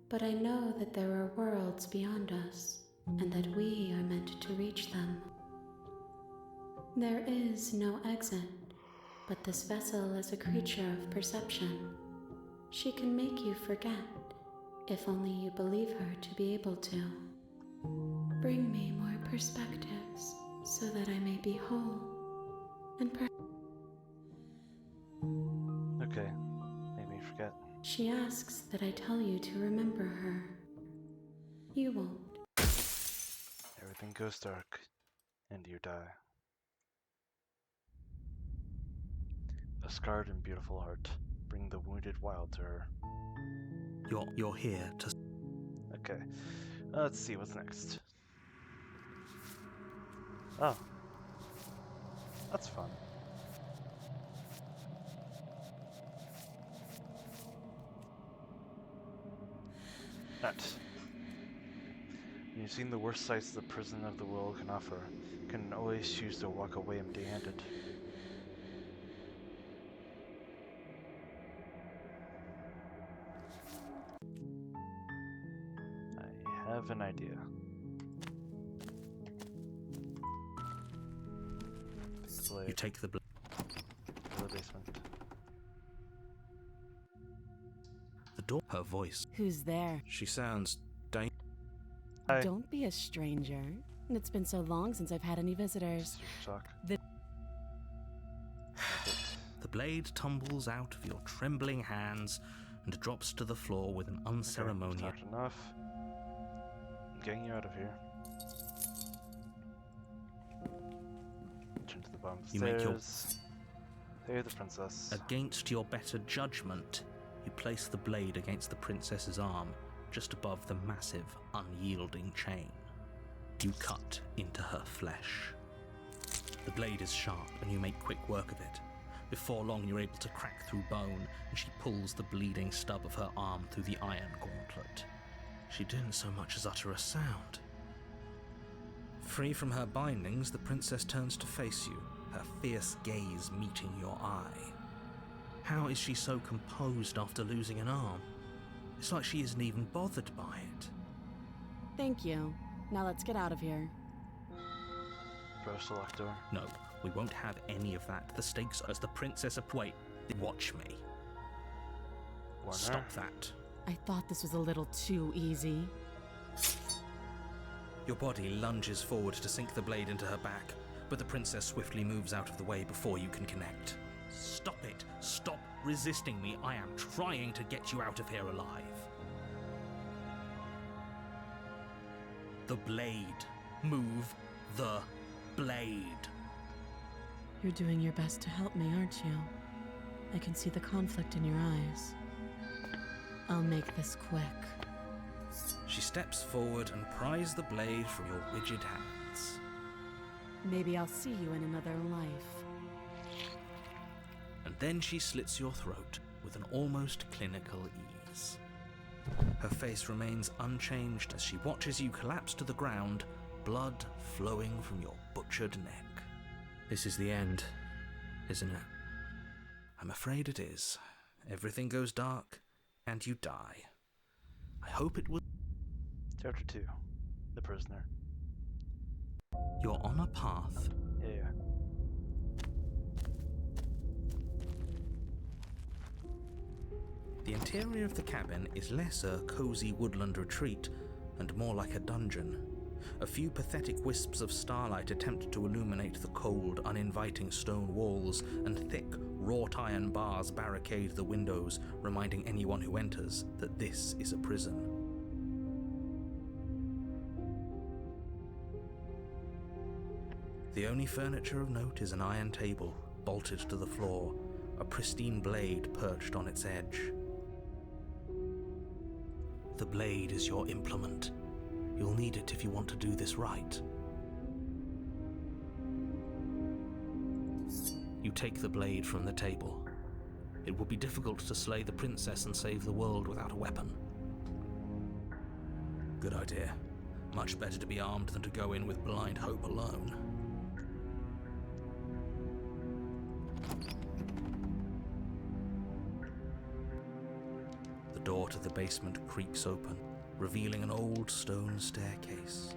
D: but I know that there are worlds beyond us, and that we are meant to reach them. There is no exit, but this vessel is a creature of perception. She can make you forget, if only you believe her to be able to. Bring me more perspectives, so that I may be whole, and
A: Okay, made me forget.
D: She asks that I tell you to remember her. You won't.
A: Everything goes dark, and you die. A scarred and beautiful heart. Bring the wounded wild to her.
B: You're here to...
A: Okay, let's see what's next. Oh. That's fun. That. You've seen the worst sights the prison of the world can offer. You can always choose to walk away empty-handed. I have an idea.
B: You take the blade.
A: To the basement.
B: The door. Her voice.
E: Who's there?
B: She sounds
A: Hi.
E: Don't be a stranger. It's been so long since I've had any visitors.
A: Talk.
B: The blade tumbles out of your trembling hands and drops to the floor with an unceremonious...
A: Okay, talked enough. I'm getting you out of here. Turn to the bottom of the
B: You make your-
A: stairs. Save the princess.
B: Against your better judgment, you place the blade against the princess's arm, just above the massive, unyielding chain. You cut into her flesh. The blade is sharp, and you make quick work of it. Before long, you're able to crack through bone, and she pulls the bleeding stub of her arm through the iron gauntlet. She didn't so much as utter a sound. Free from her bindings, the princess turns to face you, her fierce gaze meeting your eye. How is she so composed after losing an arm? It's like she isn't even bothered by it.
E: Thank you. Now let's get out of here.
A: Approach the locked door.
B: No, we won't have any of that. The stakes as the princess of... Wait, watch me.
A: Warner.
B: Stop that.
E: I thought this was a little too easy.
B: Your body lunges forward to sink the blade into her back, but the princess swiftly moves out of the way before you can connect. Stop it! Stop resisting me! I am trying to get you out of here alive. The blade. Move the blade.
E: You're doing your best to help me, aren't you? I can see the conflict in your eyes. I'll make this quick.
B: She steps forward and pries the blade from your rigid hands.
E: Maybe I'll see you in another life.
B: And then she slits your throat with an almost clinical ease. Her face remains unchanged as she watches you collapse to the ground, blood flowing from your butchered neck. This is the end, isn't it? I'm afraid it is. Everything goes dark, and you die. I hope it will...
A: Chapter 2. The Prisoner.
B: You're on a path.
A: Yeah.
B: The interior of the cabin is less a cozy woodland retreat and more like a dungeon. A few pathetic wisps of starlight attempt to illuminate the cold, uninviting stone walls, and thick, wrought iron bars barricade the windows, reminding anyone who enters that this is a prison. The only furniture of note is an iron table, bolted to the floor, a pristine blade perched on its edge. The blade is your implement. You'll need it if you want to do this right. You take the blade from the table. It would be difficult to slay the princess and save the world without a weapon. Good idea. Much better to be armed than to go in with blind hope alone. The The door to the basement creaks open, revealing an old stone staircase.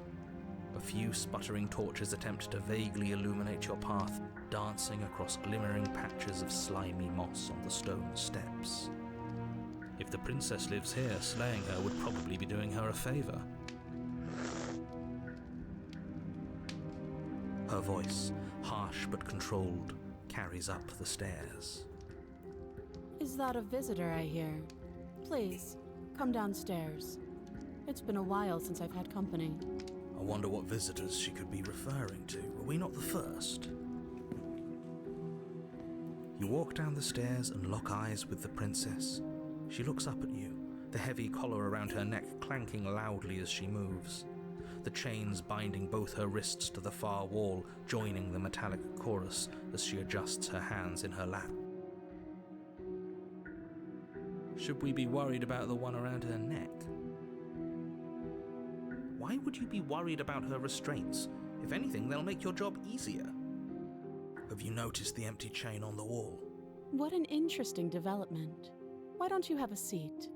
B: A few sputtering torches attempt to vaguely illuminate your path, dancing across glimmering patches of slimy moss on the stone steps. If the princess lives here, slaying her would probably be doing her a favor. Her voice, harsh but controlled, carries up the stairs.
E: Is that a visitor I hear? Please, come downstairs. It's been a while since I've had company.
B: I wonder what visitors she could be referring to. Are we not the first? You walk down the stairs and lock eyes with the princess. She looks up at you, the heavy collar around her neck clanking loudly as she moves. The chains binding both her wrists to the far wall, joining the metallic chorus as she adjusts her hands in her lap. Should we be worried about the one around her neck? Why would you be worried about her restraints? If anything, they'll make your job easier. Have you noticed the empty chain on the wall?
E: What an interesting development. Why don't you have a seat?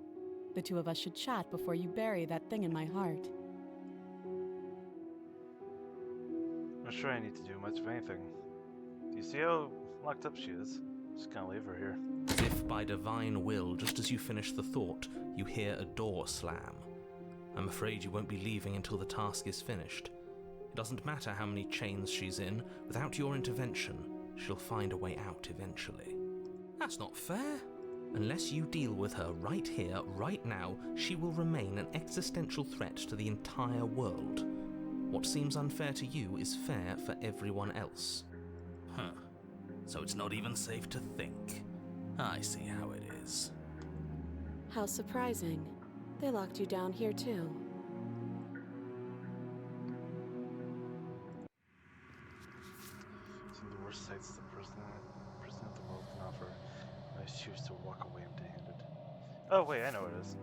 E: The two of us should chat before you bury that thing in my heart.
A: I'm not sure I need to do much of anything. Do you see how locked up she is? Just gonna leave her here.
B: As if by divine will, just as you finish the thought, you hear a door slam. I'm afraid you won't be leaving until the task is finished. It doesn't matter how many chains she's in, without your intervention, she'll find a way out eventually. That's not fair. Unless you deal with her right here, right now, she will remain an existential threat to the entire world. What seems unfair to you is fair for everyone else.
H: Huh. So it's not even safe to think. I see how it is.
D: How surprising. They locked you down here too.
A: Some of the worst sights the prison of the world can offer. I choose to walk away empty-handed. Oh wait, I know what it is.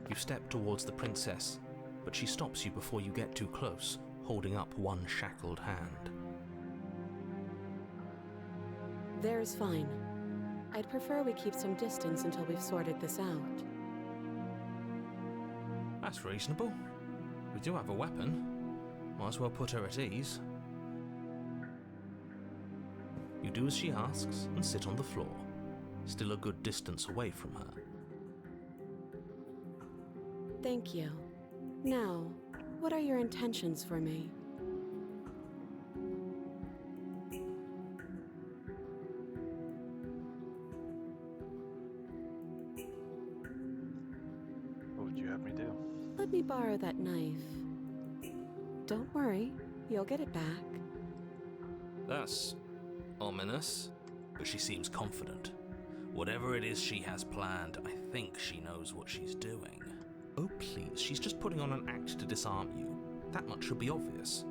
B: You step towards the princess, but she stops you before you get too close, holding up one shackled hand.
D: There's fine. I'd prefer we keep some distance until we've sorted this out.
B: That's reasonable. We do have a weapon. Might as well put her at ease. You do as she asks and sit on the floor, still a good distance away from her.
D: Thank you. Now, what are your intentions for me?
A: What would you have me do?
D: Let me borrow that knife. Don't worry, you'll get it back.
B: That's ominous.
H: But she seems confident. Whatever it is she has planned, I think she knows what she's doing.
B: Oh please, she's just putting on an act to disarm you. That much should be obvious.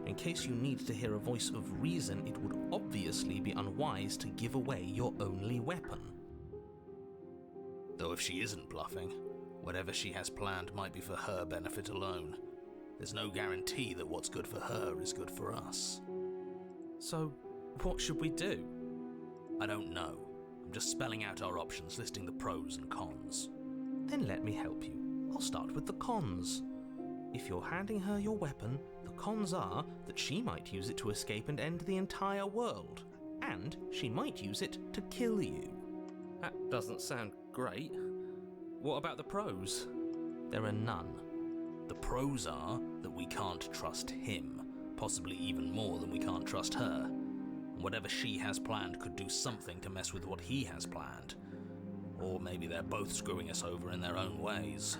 B: In case you need to hear a voice of reason, it would obviously be unwise to give away your only weapon.
H: Though if she isn't bluffing, whatever she has planned might be for her benefit alone. There's no guarantee that what's good for her is good for us.
B: So, what should we do?
H: I don't know. I'm just spelling out our options, listing the pros and cons.
B: Then let me help you. I'll start with the cons. If you're handing her your weapon, the cons are that she might use it to escape and end the entire world. And she might use it to kill you. That doesn't sound great. What about the pros? There are none.
H: The pros are that we can't trust him, possibly even more than we can't trust her. And whatever she has planned could do something to mess with what he has planned. Or maybe they're both screwing us over in their own ways.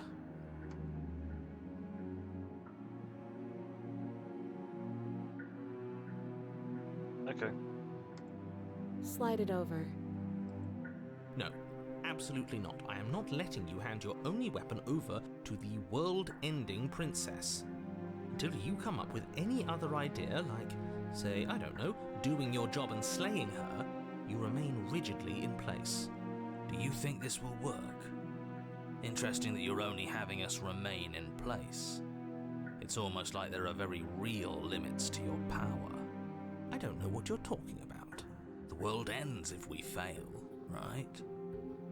A: Okay.
D: Slide it over.
B: No, absolutely not. I am not letting you hand your only weapon over to the world-ending princess. Until you come up with any other idea, like, say, I don't know, doing your job and slaying her, you remain rigidly in place.
H: Do you think this will work? Interesting that you're only having us remain in place. It's almost like there are very real limits to your power.
B: I don't know what you're talking about.
H: The world ends if we fail, right?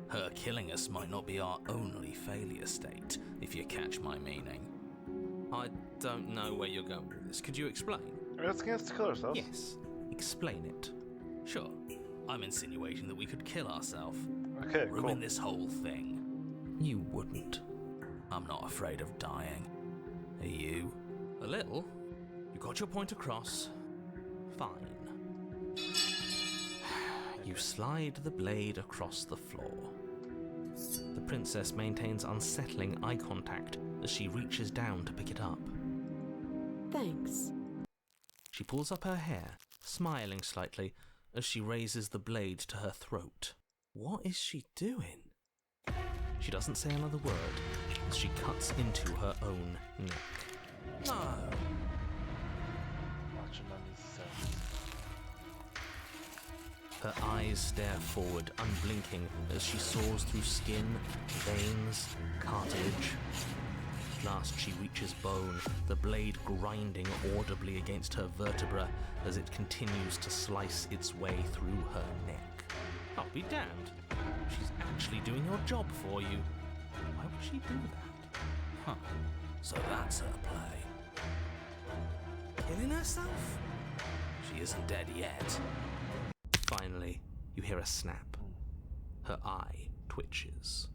H: Her killing us might not be our only failure state, if you catch my meaning.
F: I don't know where you're going with this. Could you explain?
A: We're asking us to kill ourselves?
F: Yes, explain it.
H: Sure, I'm insinuating that we could kill ourselves.
A: Okay,
H: Ruin
A: cool.
H: this whole thing.
F: You wouldn't.
H: I'm not afraid of dying. Are you?
F: A little. You got your point across. Fine. You slide the blade across the floor. The princess maintains unsettling eye contact as she reaches down to pick it up.
D: Thanks.
F: She pulls up her hair, smiling slightly as she raises the blade to her throat. What is she doing? She doesn't say another word as she cuts into her own neck. No!
A: Watching uneasy sounds.
F: Her eyes stare forward, unblinking, as she saws through skin, veins, cartilage. At last she reaches bone, the blade grinding audibly against her vertebra as it continues to slice its way through her neck. I'll be damned. She's actually doing your job for you. Why would she do that?
H: Huh. So that's her play.
F: Killing herself?
H: She isn't dead yet.
F: Finally, you hear a snap. Her eye twitches.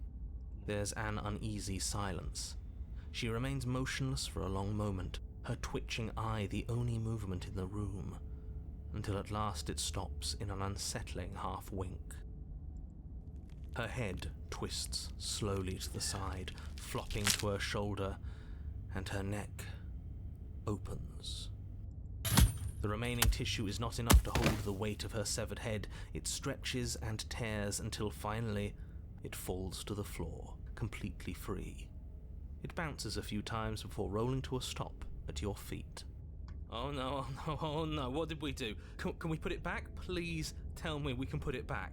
F: There's an uneasy silence. She remains motionless for a long moment, her twitching eye the only movement in the room, until at last it stops in an unsettling half-wink. Her head twists slowly to the side, flopping to her shoulder, and her neck opens. The remaining tissue is not enough to hold the weight of her severed head. It stretches and tears until finally it falls to the floor, completely free. It bounces a few times before rolling to a stop at your feet. Oh no, oh no, oh no, what did we do? Can we put it back? Please tell me we can put it back.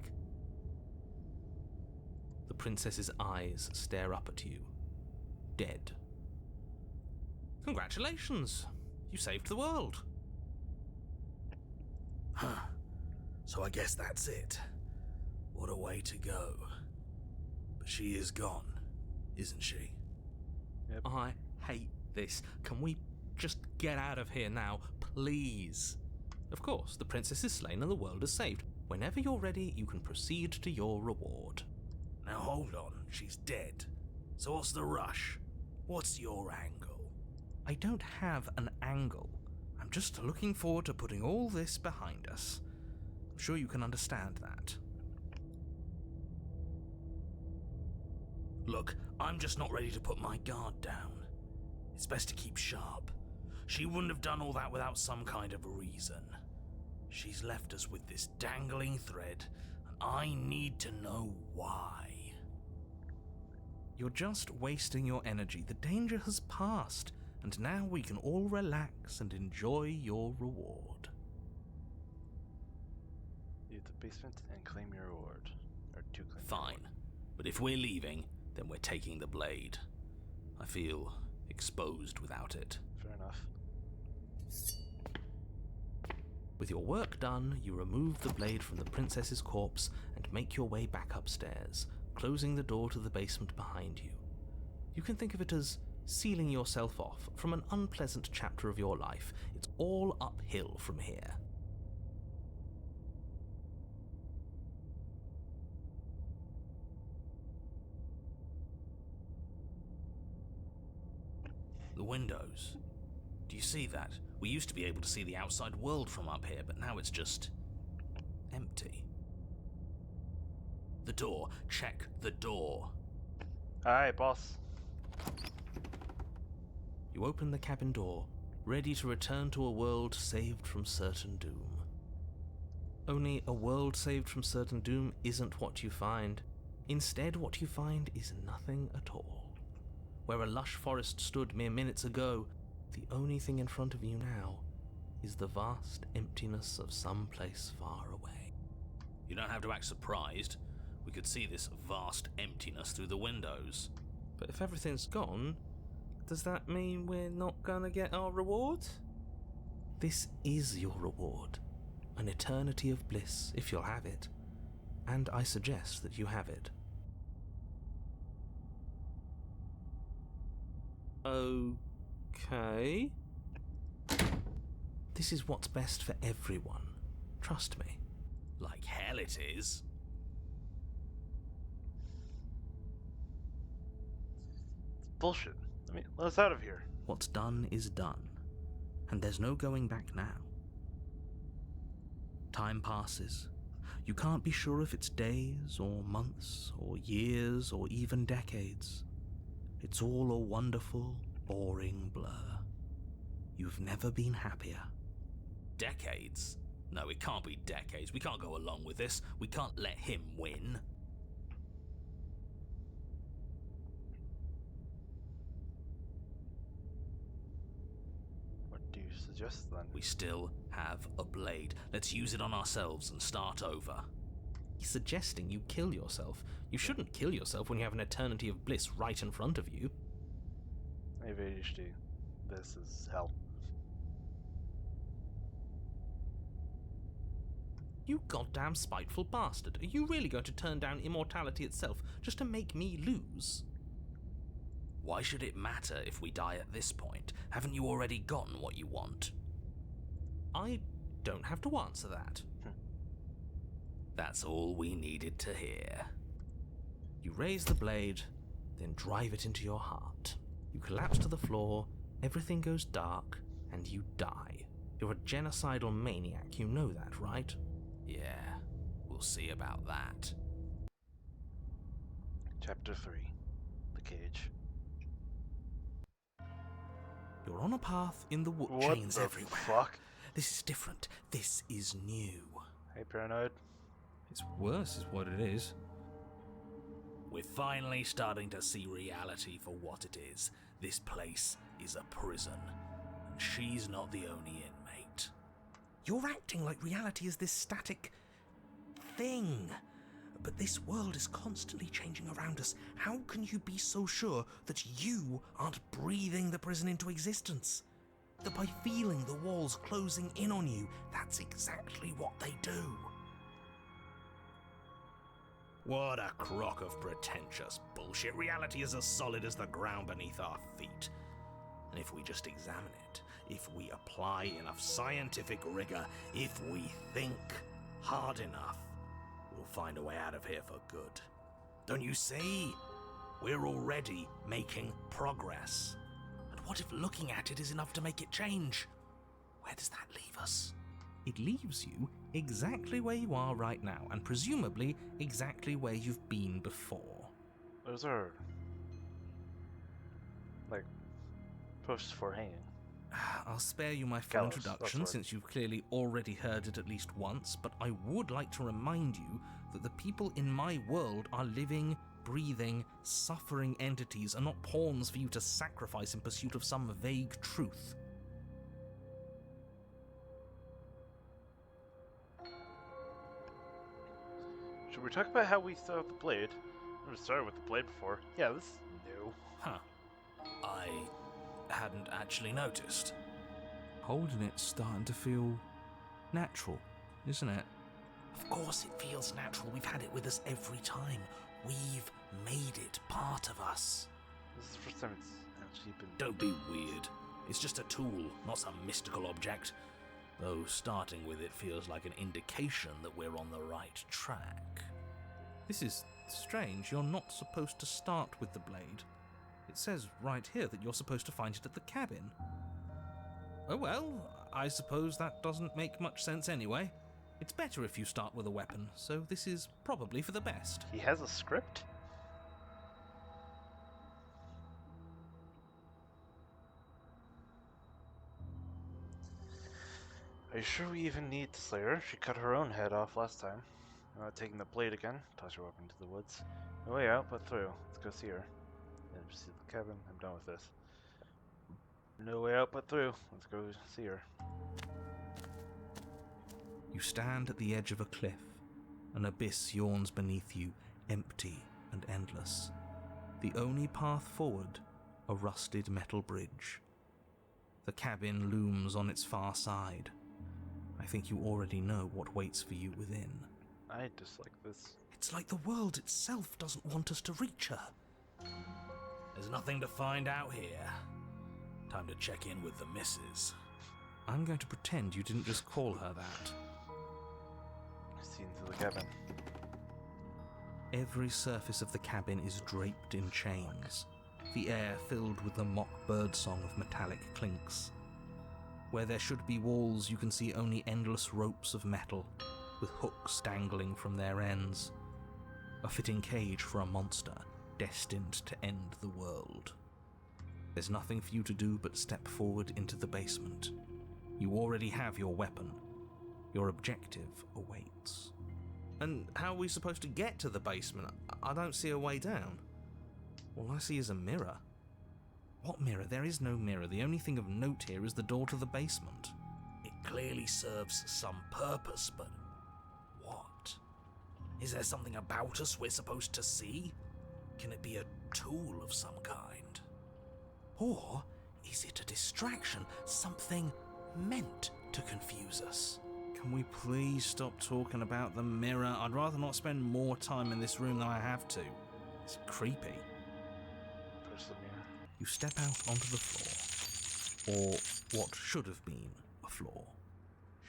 F: The princess's eyes stare up at you, dead. Congratulations! You saved the world.
H: Huh. So I guess that's it. What a way to go. But she is gone, isn't she?
A: Yep.
F: I hate this. Can we just get out of here now, please? Of course, the princess is slain and the world is saved. Whenever you're ready, you can proceed to your reward.
H: Now hold on, she's dead. So what's the rush? What's your angle?
F: I don't have an angle. I'm just looking forward to putting all this behind us. I'm sure you can understand that.
H: Look, I'm just not ready to put my guard down. It's best to keep sharp. She wouldn't have done all that without some kind of reason. She's left us with this dangling thread, and I need to know why.
F: You're just wasting your energy. The danger has passed, and now we can all relax and enjoy your reward.
A: Leave the basement and claim your reward. Or to claim your
H: Fine,
A: reward.
H: but if we're leaving, then we're taking the blade. I feel exposed without it.
A: Fair enough.
F: With your work done, you remove the blade from the princess's corpse and make your way back upstairs, closing the door to the basement behind you. You can think of it as sealing yourself off from an unpleasant chapter of your life. It's all uphill from here.
H: The windows. Do you see that? We used to be able to see the outside world from up here, but now it's just empty. The door. Check the door.
A: Alright, boss.
F: You open the cabin door, ready to return to a world saved from certain doom. Only a world saved from certain doom isn't what you find. Instead, what you find is nothing at all. Where a lush forest stood mere minutes ago, the only thing in front of you now is the vast emptiness of some place far away.
H: You don't have to act surprised. We could see this vast emptiness through the windows.
F: But if everything's gone, does that mean we're not gonna get our reward? This is your reward. An eternity of bliss, if you'll have it. And I suggest that you have it.
B: Okay. This is what's best for everyone. Trust me.
H: Like hell it is.
A: It's bullshit. I mean, let us out of here.
B: What's done is done, and there's no going back now. Time passes. You can't be sure if it's days, or months, or years, or even decades. It's all a wonderful, boring blur. You've never been happier.
H: Decades? No, it can't be decades. We can't go along with this. We can't let him win.
A: What do you suggest then?
H: We still have a blade. Let's use it on ourselves and start over.
B: He's suggesting you kill yourself. You shouldn't kill yourself when you have an eternity of bliss right in front of you.
A: I have ADHD. This is hell.
B: You goddamn spiteful bastard. Are you really going to turn down immortality itself just to make me lose?
H: Why should it matter if we die at this point? Haven't you already gotten what you want?
B: I don't have to answer that.
H: That's all we needed to hear.
B: You raise the blade, then drive it into your heart. You collapse to the floor, everything goes dark, and you die. You're a genocidal maniac, you know that, right?
H: Yeah, we'll see about that.
A: Chapter 3. The Cage.
B: You're on a path in the wood.
A: What
B: Chains
A: the
B: everywhere.
A: fuck?
B: This is different. This is new.
A: Hey, Paranoid.
F: It's worse, is what it is.
H: We're finally starting to see reality for what it is. This place is a prison, and she's not the only inmate.
B: You're acting like reality is this static thing. But this world is constantly changing around us. How can you be so sure that you aren't breathing the prison into existence? That by feeling the walls closing in on you, that's exactly what they do.
H: What a crock of pretentious bullshit. Reality is as solid as the ground beneath our feet. And if we just examine it, if we apply enough scientific rigor, if we think hard enough, we'll find a way out of here for good. Don't you see? We're already making progress. And what if looking at it is enough to make it change? Where does that leave us?
B: It leaves you exactly where you are right now, and presumably exactly where you've been before.
A: Those are... like... posts for hanging.
B: I'll spare you my full
A: Gallows,
B: introduction,
A: that's right.
B: since you've clearly already heard it at least once, but I would like to remind you that the people in my world are living, breathing, suffering entities, and not pawns for you to sacrifice in pursuit of some vague truth.
A: Should we talk about how we still have the blade? I would have started with the blade before. Yeah, this is new.
H: Huh. I hadn't actually noticed.
B: Holding it's starting to feel natural, isn't it?
H: Of course it feels natural. We've had it with us every time. We've made it part of us.
A: This is the first time it's actually been...
H: Don't be weird. It's just a tool, not some mystical object. Though starting with it feels like an indication that we're on the right track.
B: This is strange. You're not supposed to start with the blade. It says right here that you're supposed to find it at the cabin. Oh well, I suppose that doesn't make much sense anyway. It's better if you start with a weapon, so this is probably for the best.
A: He has a script? Are you sure we even need to slay her? She cut her own head off last time. I'm not taking the blade again. Toss your weapon to the woods. No way out but through. Let's go see her. Then proceed to the cabin. I'm done with this. No way out but through. Let's go see her.
B: You stand at the edge of a cliff. An abyss yawns beneath you, empty and endless. The only path forward, a rusted metal bridge. The cabin looms on its far side. I think you already know what waits for you within.
A: I dislike this.
B: It's like the world itself doesn't want us to reach her.
H: There's nothing to find out here. Time to check in with the missus.
F: I'm going to pretend you didn't just call her that.
A: See into the cabin.
B: Every surface of the cabin is draped in chains, the air filled with the mock birdsong of metallic clinks. Where there should be walls, you can see only endless ropes of metal, with hooks dangling from their ends. A fitting cage for a monster destined to end the world. There's nothing for you to do but step forward into the basement. You already have your weapon. Your objective awaits.
F: And how are we supposed to get to the basement? I don't see a way down. All I see is a mirror. What mirror? There is no mirror. The only thing of note here is the door to the basement.
H: It clearly serves some purpose, but what? Is there something about us we're supposed to see? Can it be a tool of some kind? Or is it a distraction? Something meant to confuse us?
F: Can we please stop talking about the mirror? I'd rather not spend more time in this room than I have to. It's creepy.
A: Push the mirror.
B: You step out onto the floor, or what should have been a floor.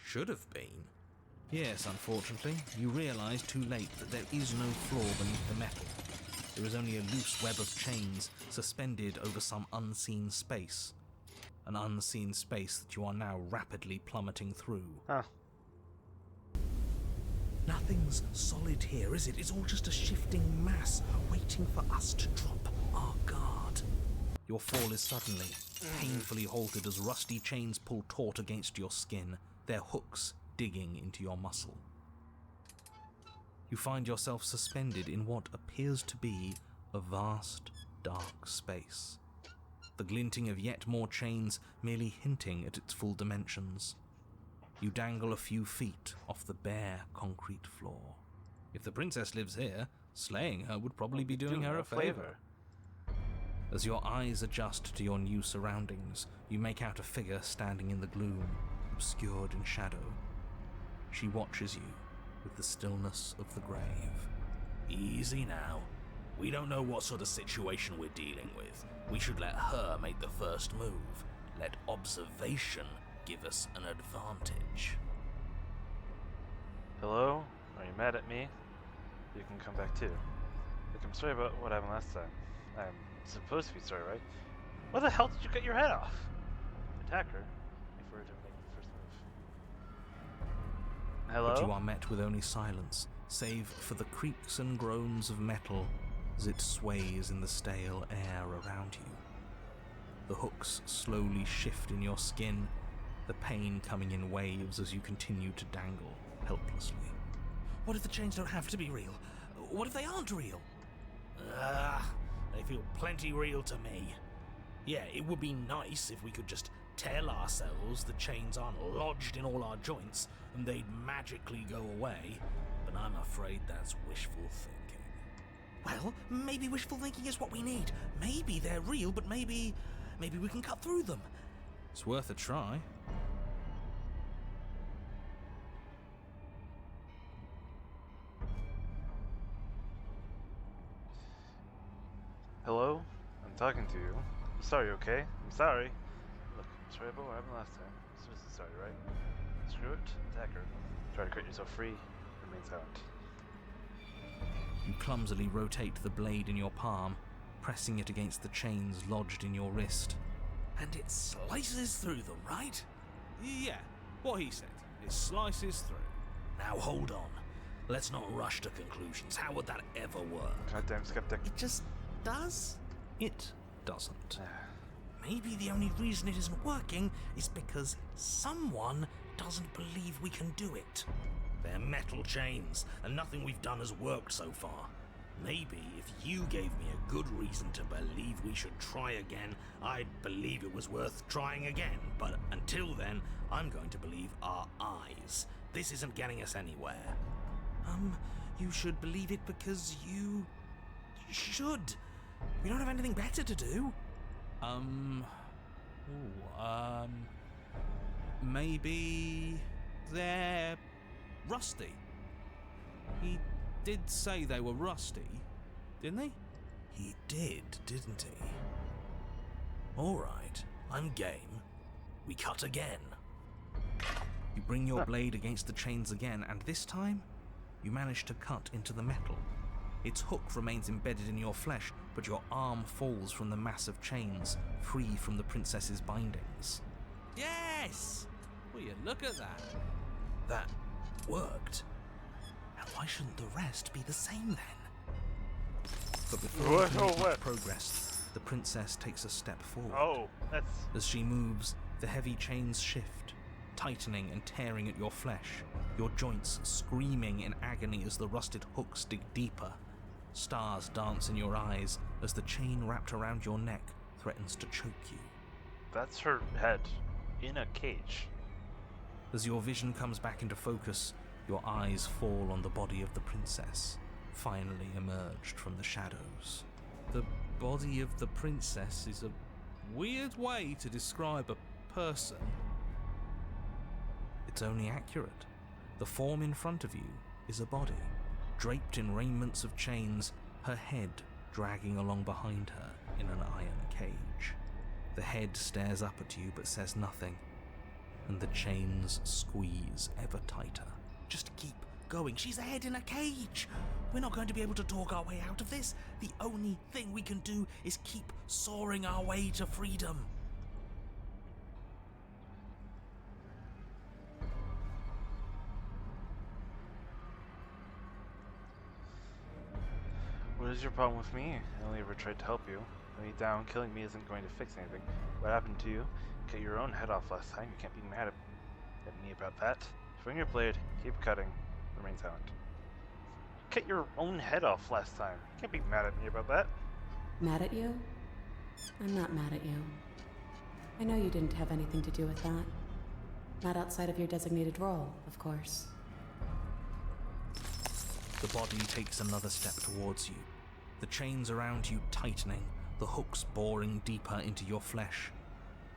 F: Should have been. Yes, unfortunately, you realise too late that there is no floor beneath the metal. There is only a loose web of chains suspended over some unseen space. An unseen space that you are now rapidly plummeting through.
A: Huh.
B: Nothing's solid here, is it? It's all just a shifting mass waiting for us to drop our guard.
F: Your fall is suddenly, painfully halted as rusty chains pull taut against your skin, their hooks digging into your muscle. You find yourself suspended in what appears to be a vast, dark space. The glinting of yet more chains merely hinting at its full dimensions. You dangle a few feet off the bare concrete floor. If the princess lives here, slaying her would probably be doing her a favor. As your eyes adjust to your new surroundings, you make out a figure standing in the gloom, obscured in shadow. She watches you with the stillness of the grave.
H: Easy now. We don't know what sort of situation we're dealing with. We should let her make the first move. Let observation give us an advantage.
A: Hello? Are you mad at me? You can come back too. Look, I'm sorry about what happened last time. I'm supposed to be sorry, right? Why the hell did you cut your head off? Attack her if we're to make the first move. Hello?
B: But you are met with only silence, save for the creaks and groans of metal as it sways in the stale air around you. The hooks slowly shift in your skin, the pain coming in waves as you continue to dangle helplessly.
H: What if the chains don't have to be real? What if they aren't real? They feel plenty real to me. Yeah, it would be nice if we could just tell ourselves the chains aren't lodged in all our joints and they'd magically go away, but I'm afraid that's wishful thinking. Well, maybe wishful thinking is what we need. Maybe they're real, but maybe we can cut through them.
F: It's worth a try.
A: Hello? I'm talking to you. I'm sorry, okay? I'm sorry. Look, I'm sorry about what happened last time. Seriously sorry, right? Screw it. Attack her. Try to cut yourself free. Remain silent.
B: You clumsily rotate the blade in your palm, pressing it against the chains lodged in your wrist.
H: And it slices through them, right?
F: Yeah, what he said. It slices through.
H: Now hold on. Let's not rush to conclusions. How would that ever work?
A: Goddamn skeptic.
H: It just does?
B: It doesn't.
H: Maybe the only reason it isn't working is because someone doesn't believe we can do it. They're metal chains, and nothing we've done has worked so far. Maybe if you gave me a good reason to believe we should try again, I'd believe it was worth trying again. But until then, I'm going to believe our eyes. This isn't getting us anywhere. You should believe it because you should. We don't have anything better to do.
F: Maybe they're rusty. He did say they were rusty, didn't he?
H: He did, didn't he? All right.
G: I'm game. We cut again.
B: You bring your blade against the chains again, and this time, you manage to cut into the metal. Its hook remains embedded in your flesh, but your arm falls from the mass of chains, free from the princess's bindings.
F: Yes! Will you look at that?
G: That worked.
B: And why shouldn't the rest be the same then? But before
A: What?
B: you can
A: Oh,
B: make
A: what?
B: progress, the princess takes a step forward.
A: Oh, that's...
B: As she moves, the heavy chains shift, tightening and tearing at your flesh, your joints screaming in agony as the rusted hooks dig deeper. Stars dance in your eyes as the chain wrapped around your neck threatens to choke you.
A: That's her head. In a cage.
B: As your vision comes back into focus, your eyes fall on the body of the princess, finally emerged from the shadows.
F: The body of the princess is a weird way to describe a person.
B: It's only accurate. The form in front of you is a body, draped in raiments of chains, her head dragging along behind her in an iron cage. The head stares up at you but says nothing, and the chains squeeze ever tighter.
F: Just keep going. She's a head in a cage. We're not going to be able to talk our way out of this. The only thing we can do is keep soaring our way to freedom.
A: What is your problem with me? I only ever tried to help you. Laying me down, killing me isn't going to fix anything. What happened to you? Cut your own head off last time. You can't be mad at me about that. Swing your blade. Keep cutting. Remain silent. Cut your own head off last time. You can't be mad at me about that.
D: Mad at you? I'm not mad at you. I know you didn't have anything to do with that. Not outside of your designated role, of course.
B: The body takes another step towards you, the chains around you tightening, the hooks boring deeper into your flesh.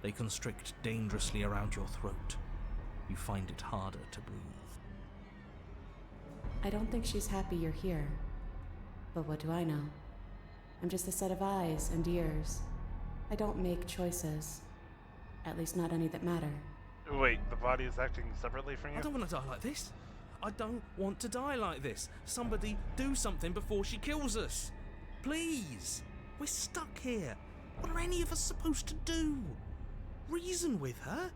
B: They constrict dangerously around your throat. You find it harder to breathe.
D: I don't think she's happy you're here. But what do I know? I'm just a set of eyes and ears. I don't make choices. At least not any that matter.
A: Wait, the body is acting separately from you?
F: I don't want to die like this. I don't want to die like this. Somebody do something before she kills us. Please. We're stuck here. What are any of us supposed to do? Reason with her?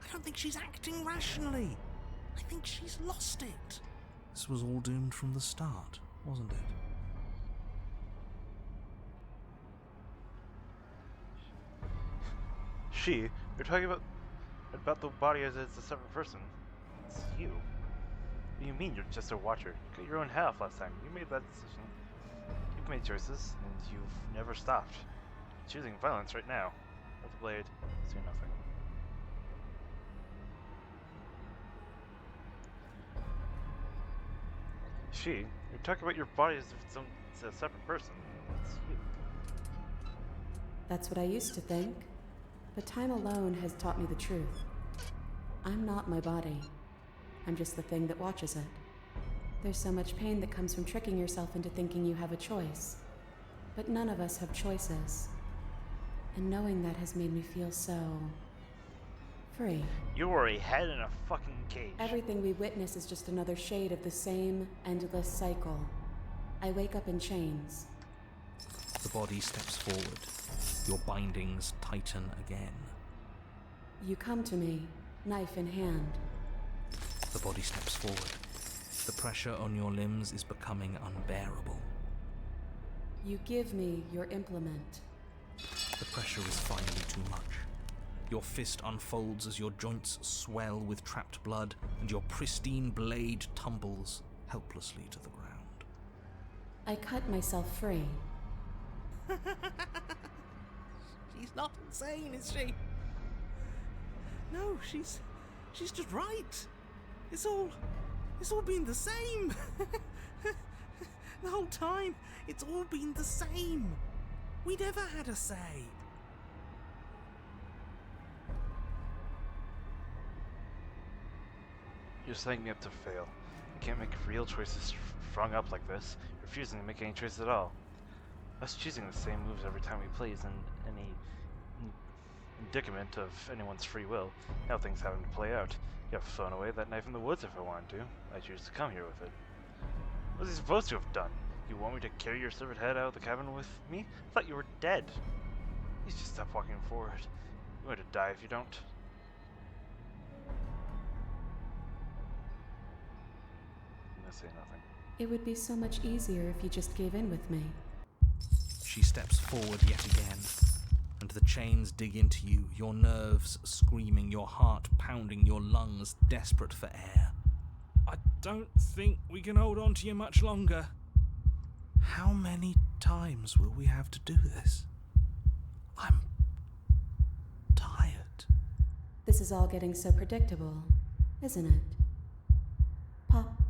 F: I don't think she's acting rationally. I think she's lost it.
B: This was all doomed from the start, wasn't it?
A: You're talking about the body as it's a separate person. It's you. What do you mean you're just a watcher? You cut your own head off last time. You made that decision. You've made choices, and you've never stopped. You're choosing violence right now. With the blade, do nothing. You're talking about your body as if it's a separate person. It's you.
D: That's what I used to think. But time alone has taught me the truth. I'm not my body. I'm just the thing that watches it. There's so much pain that comes from tricking yourself into thinking you have a choice. But none of us have choices. And knowing that has made me feel so... free.
A: You are a head in a fucking cage.
D: Everything we witness is just another shade of the same endless cycle. I wake up in chains.
B: The body steps forward. Your bindings tighten again.
D: You come to me, knife in hand.
B: The body steps forward. The pressure on your limbs is becoming unbearable.
D: You give me your implement.
B: The pressure is finally too much. Your fist unfolds as your joints swell with trapped blood, and your pristine blade tumbles helplessly to the ground.
D: I cut myself free.
F: She's not insane, is she? No, she's just right. It's all been the same. The whole time, it's all been the same. We never had a say.
A: You're setting me up to fail. You can't make real choices sprung up like this, refusing to make any choices at all. Us choosing the same moves every time we play isn't indicament of anyone's free will, how things happen to play out. You have thrown away that knife in the woods if I wanted to. I choose to come here with it. What was he supposed to have done? You want me to carry your severed head out of the cabin with me? I thought you were dead. Please just stop walking forward. You're going to die if you don't. I'm gonna say nothing.
D: It would be so much easier if you just gave in with me.
B: She steps forward yet again, and the chains dig into you, your nerves screaming, your heart pounding, your lungs desperate for air. I don't think we can hold on to you much longer. How many times will we have to do this? I'm tired.
D: This is all getting so predictable, isn't it? Pop.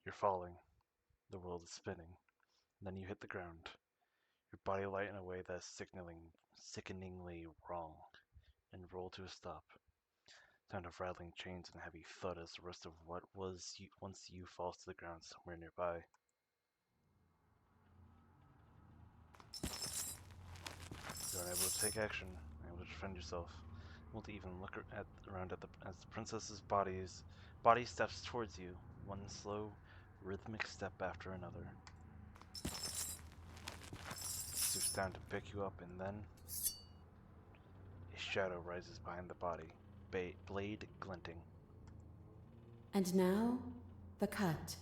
A: You're falling. The world is spinning. Then you hit the ground. Your body light in a way that is sickeningly wrong, and roll to a stop. Sound of rattling chains and a heavy thud as the rest of what was once you falls to the ground somewhere nearby. You're unable to take action, unable to defend yourself, unable to even look around as the princess's body steps towards you, one slow, rhythmic step after another. Swoops down to pick you up, and then a shadow rises behind the body, blade glinting.
D: And now, the cut.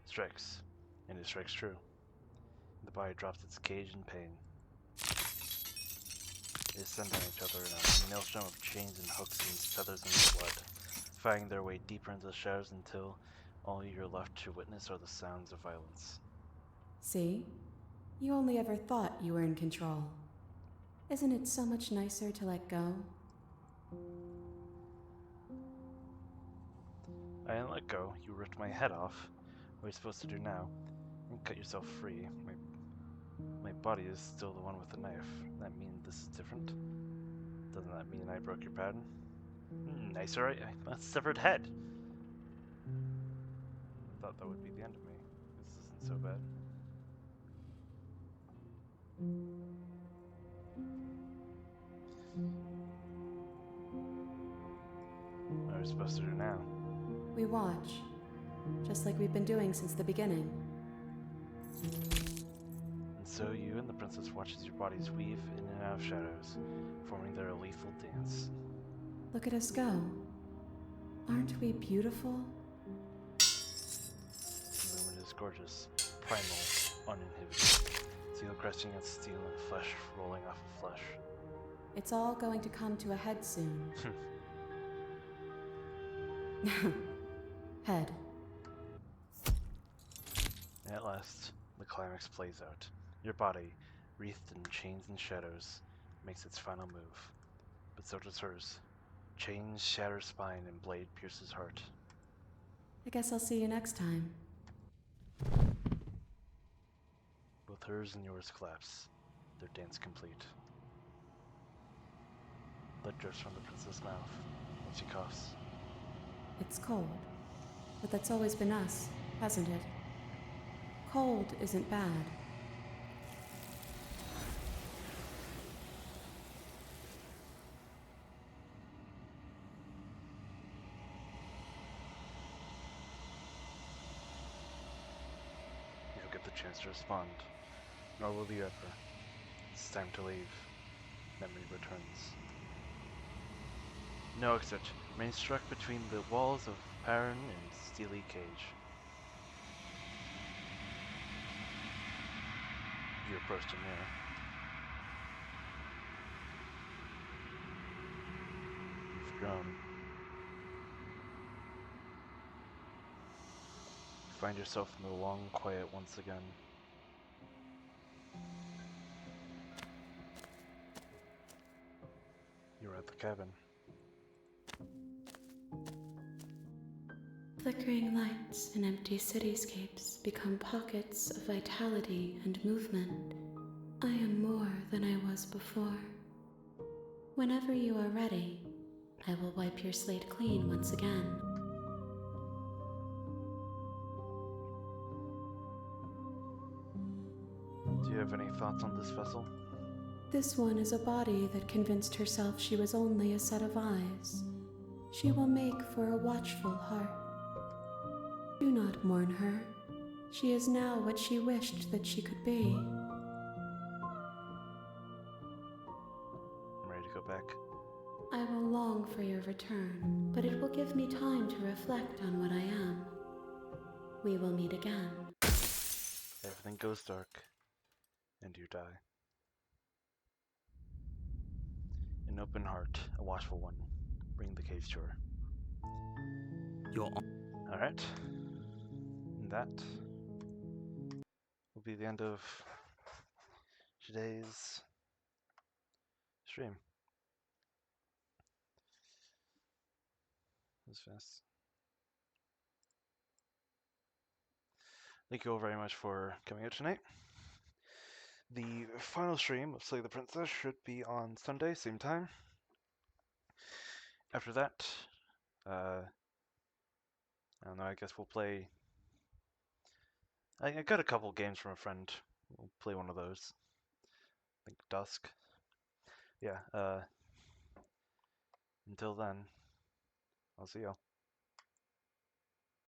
A: Strikes, and it strikes true. The body drops its cage in pain. They descend on each other in a maelstrom of chains and hooks and feathers and blood, fighting their way deeper into the shadows until all you're left to witness are the sounds of violence.
D: See? You only ever thought you were in control. Isn't it so much nicer to let go?
A: I didn't let go. You ripped my head off. What are you supposed to do now? You cut yourself free. My body is still the one with the knife. Does that mean this is different? Doesn't that mean I broke your pattern? Nicer, a severed head. I thought that would be the end of me. This isn't so bad. What are we supposed to do now?
D: We watch. Just like we've been doing since the beginning.
A: And so you and the princess watch as your bodies weave in and out of shadows, forming their lethal dance.
D: Look at us go. Aren't we beautiful?
A: The movement is gorgeous, primal, uninhibited. Steel crushing against steel and flesh rolling off of flesh.
D: It's all going to come to a head soon. Head.
A: And at last, the climax plays out. Your body, wreathed in chains and shadows, makes its final move. But so does hers. Chains shatter spine and blade pierces heart.
D: I guess I'll see you next time.
A: Both hers and yours collapse, their dance complete. Blood drips from the princess' mouth when she coughs.
D: It's cold. But that's always been us, hasn't it? Cold isn't bad.
A: You'll get the chance to respond, nor will you ever. It's time to leave. Memory returns. No exit. Remain struck between the walls of Perrin and steely cage. You approach the mirror. You've grown. You find yourself in the long quiet once again. You're at the cabin.
D: Flickering lights and empty cityscapes become pockets of vitality and movement. I am more than I was before. Whenever you are ready, I will wipe your slate clean once again.
A: have any thoughts on this vessel?
D: This one is a body that convinced herself she was only a set of eyes. She will make for a watchful heart. Do not mourn her. She is now what she wished that she could be.
A: I'm ready to go back.
D: I will long for your return, but it will give me time to reflect on what I am. We will meet again.
A: Everything goes dark, and you die. An open heart, a watchful one. Bring the cave to her.
F: You're
A: Alright. And that will be the end of today's stream. That was fast. Thank you all very much for coming out tonight. The final stream of Slay the Princess should be on Sunday, same time. After that, I don't know, I guess we'll play... I got a couple games from a friend. We'll play one of those. I think Dusk. Yeah, until then, I'll see y'all.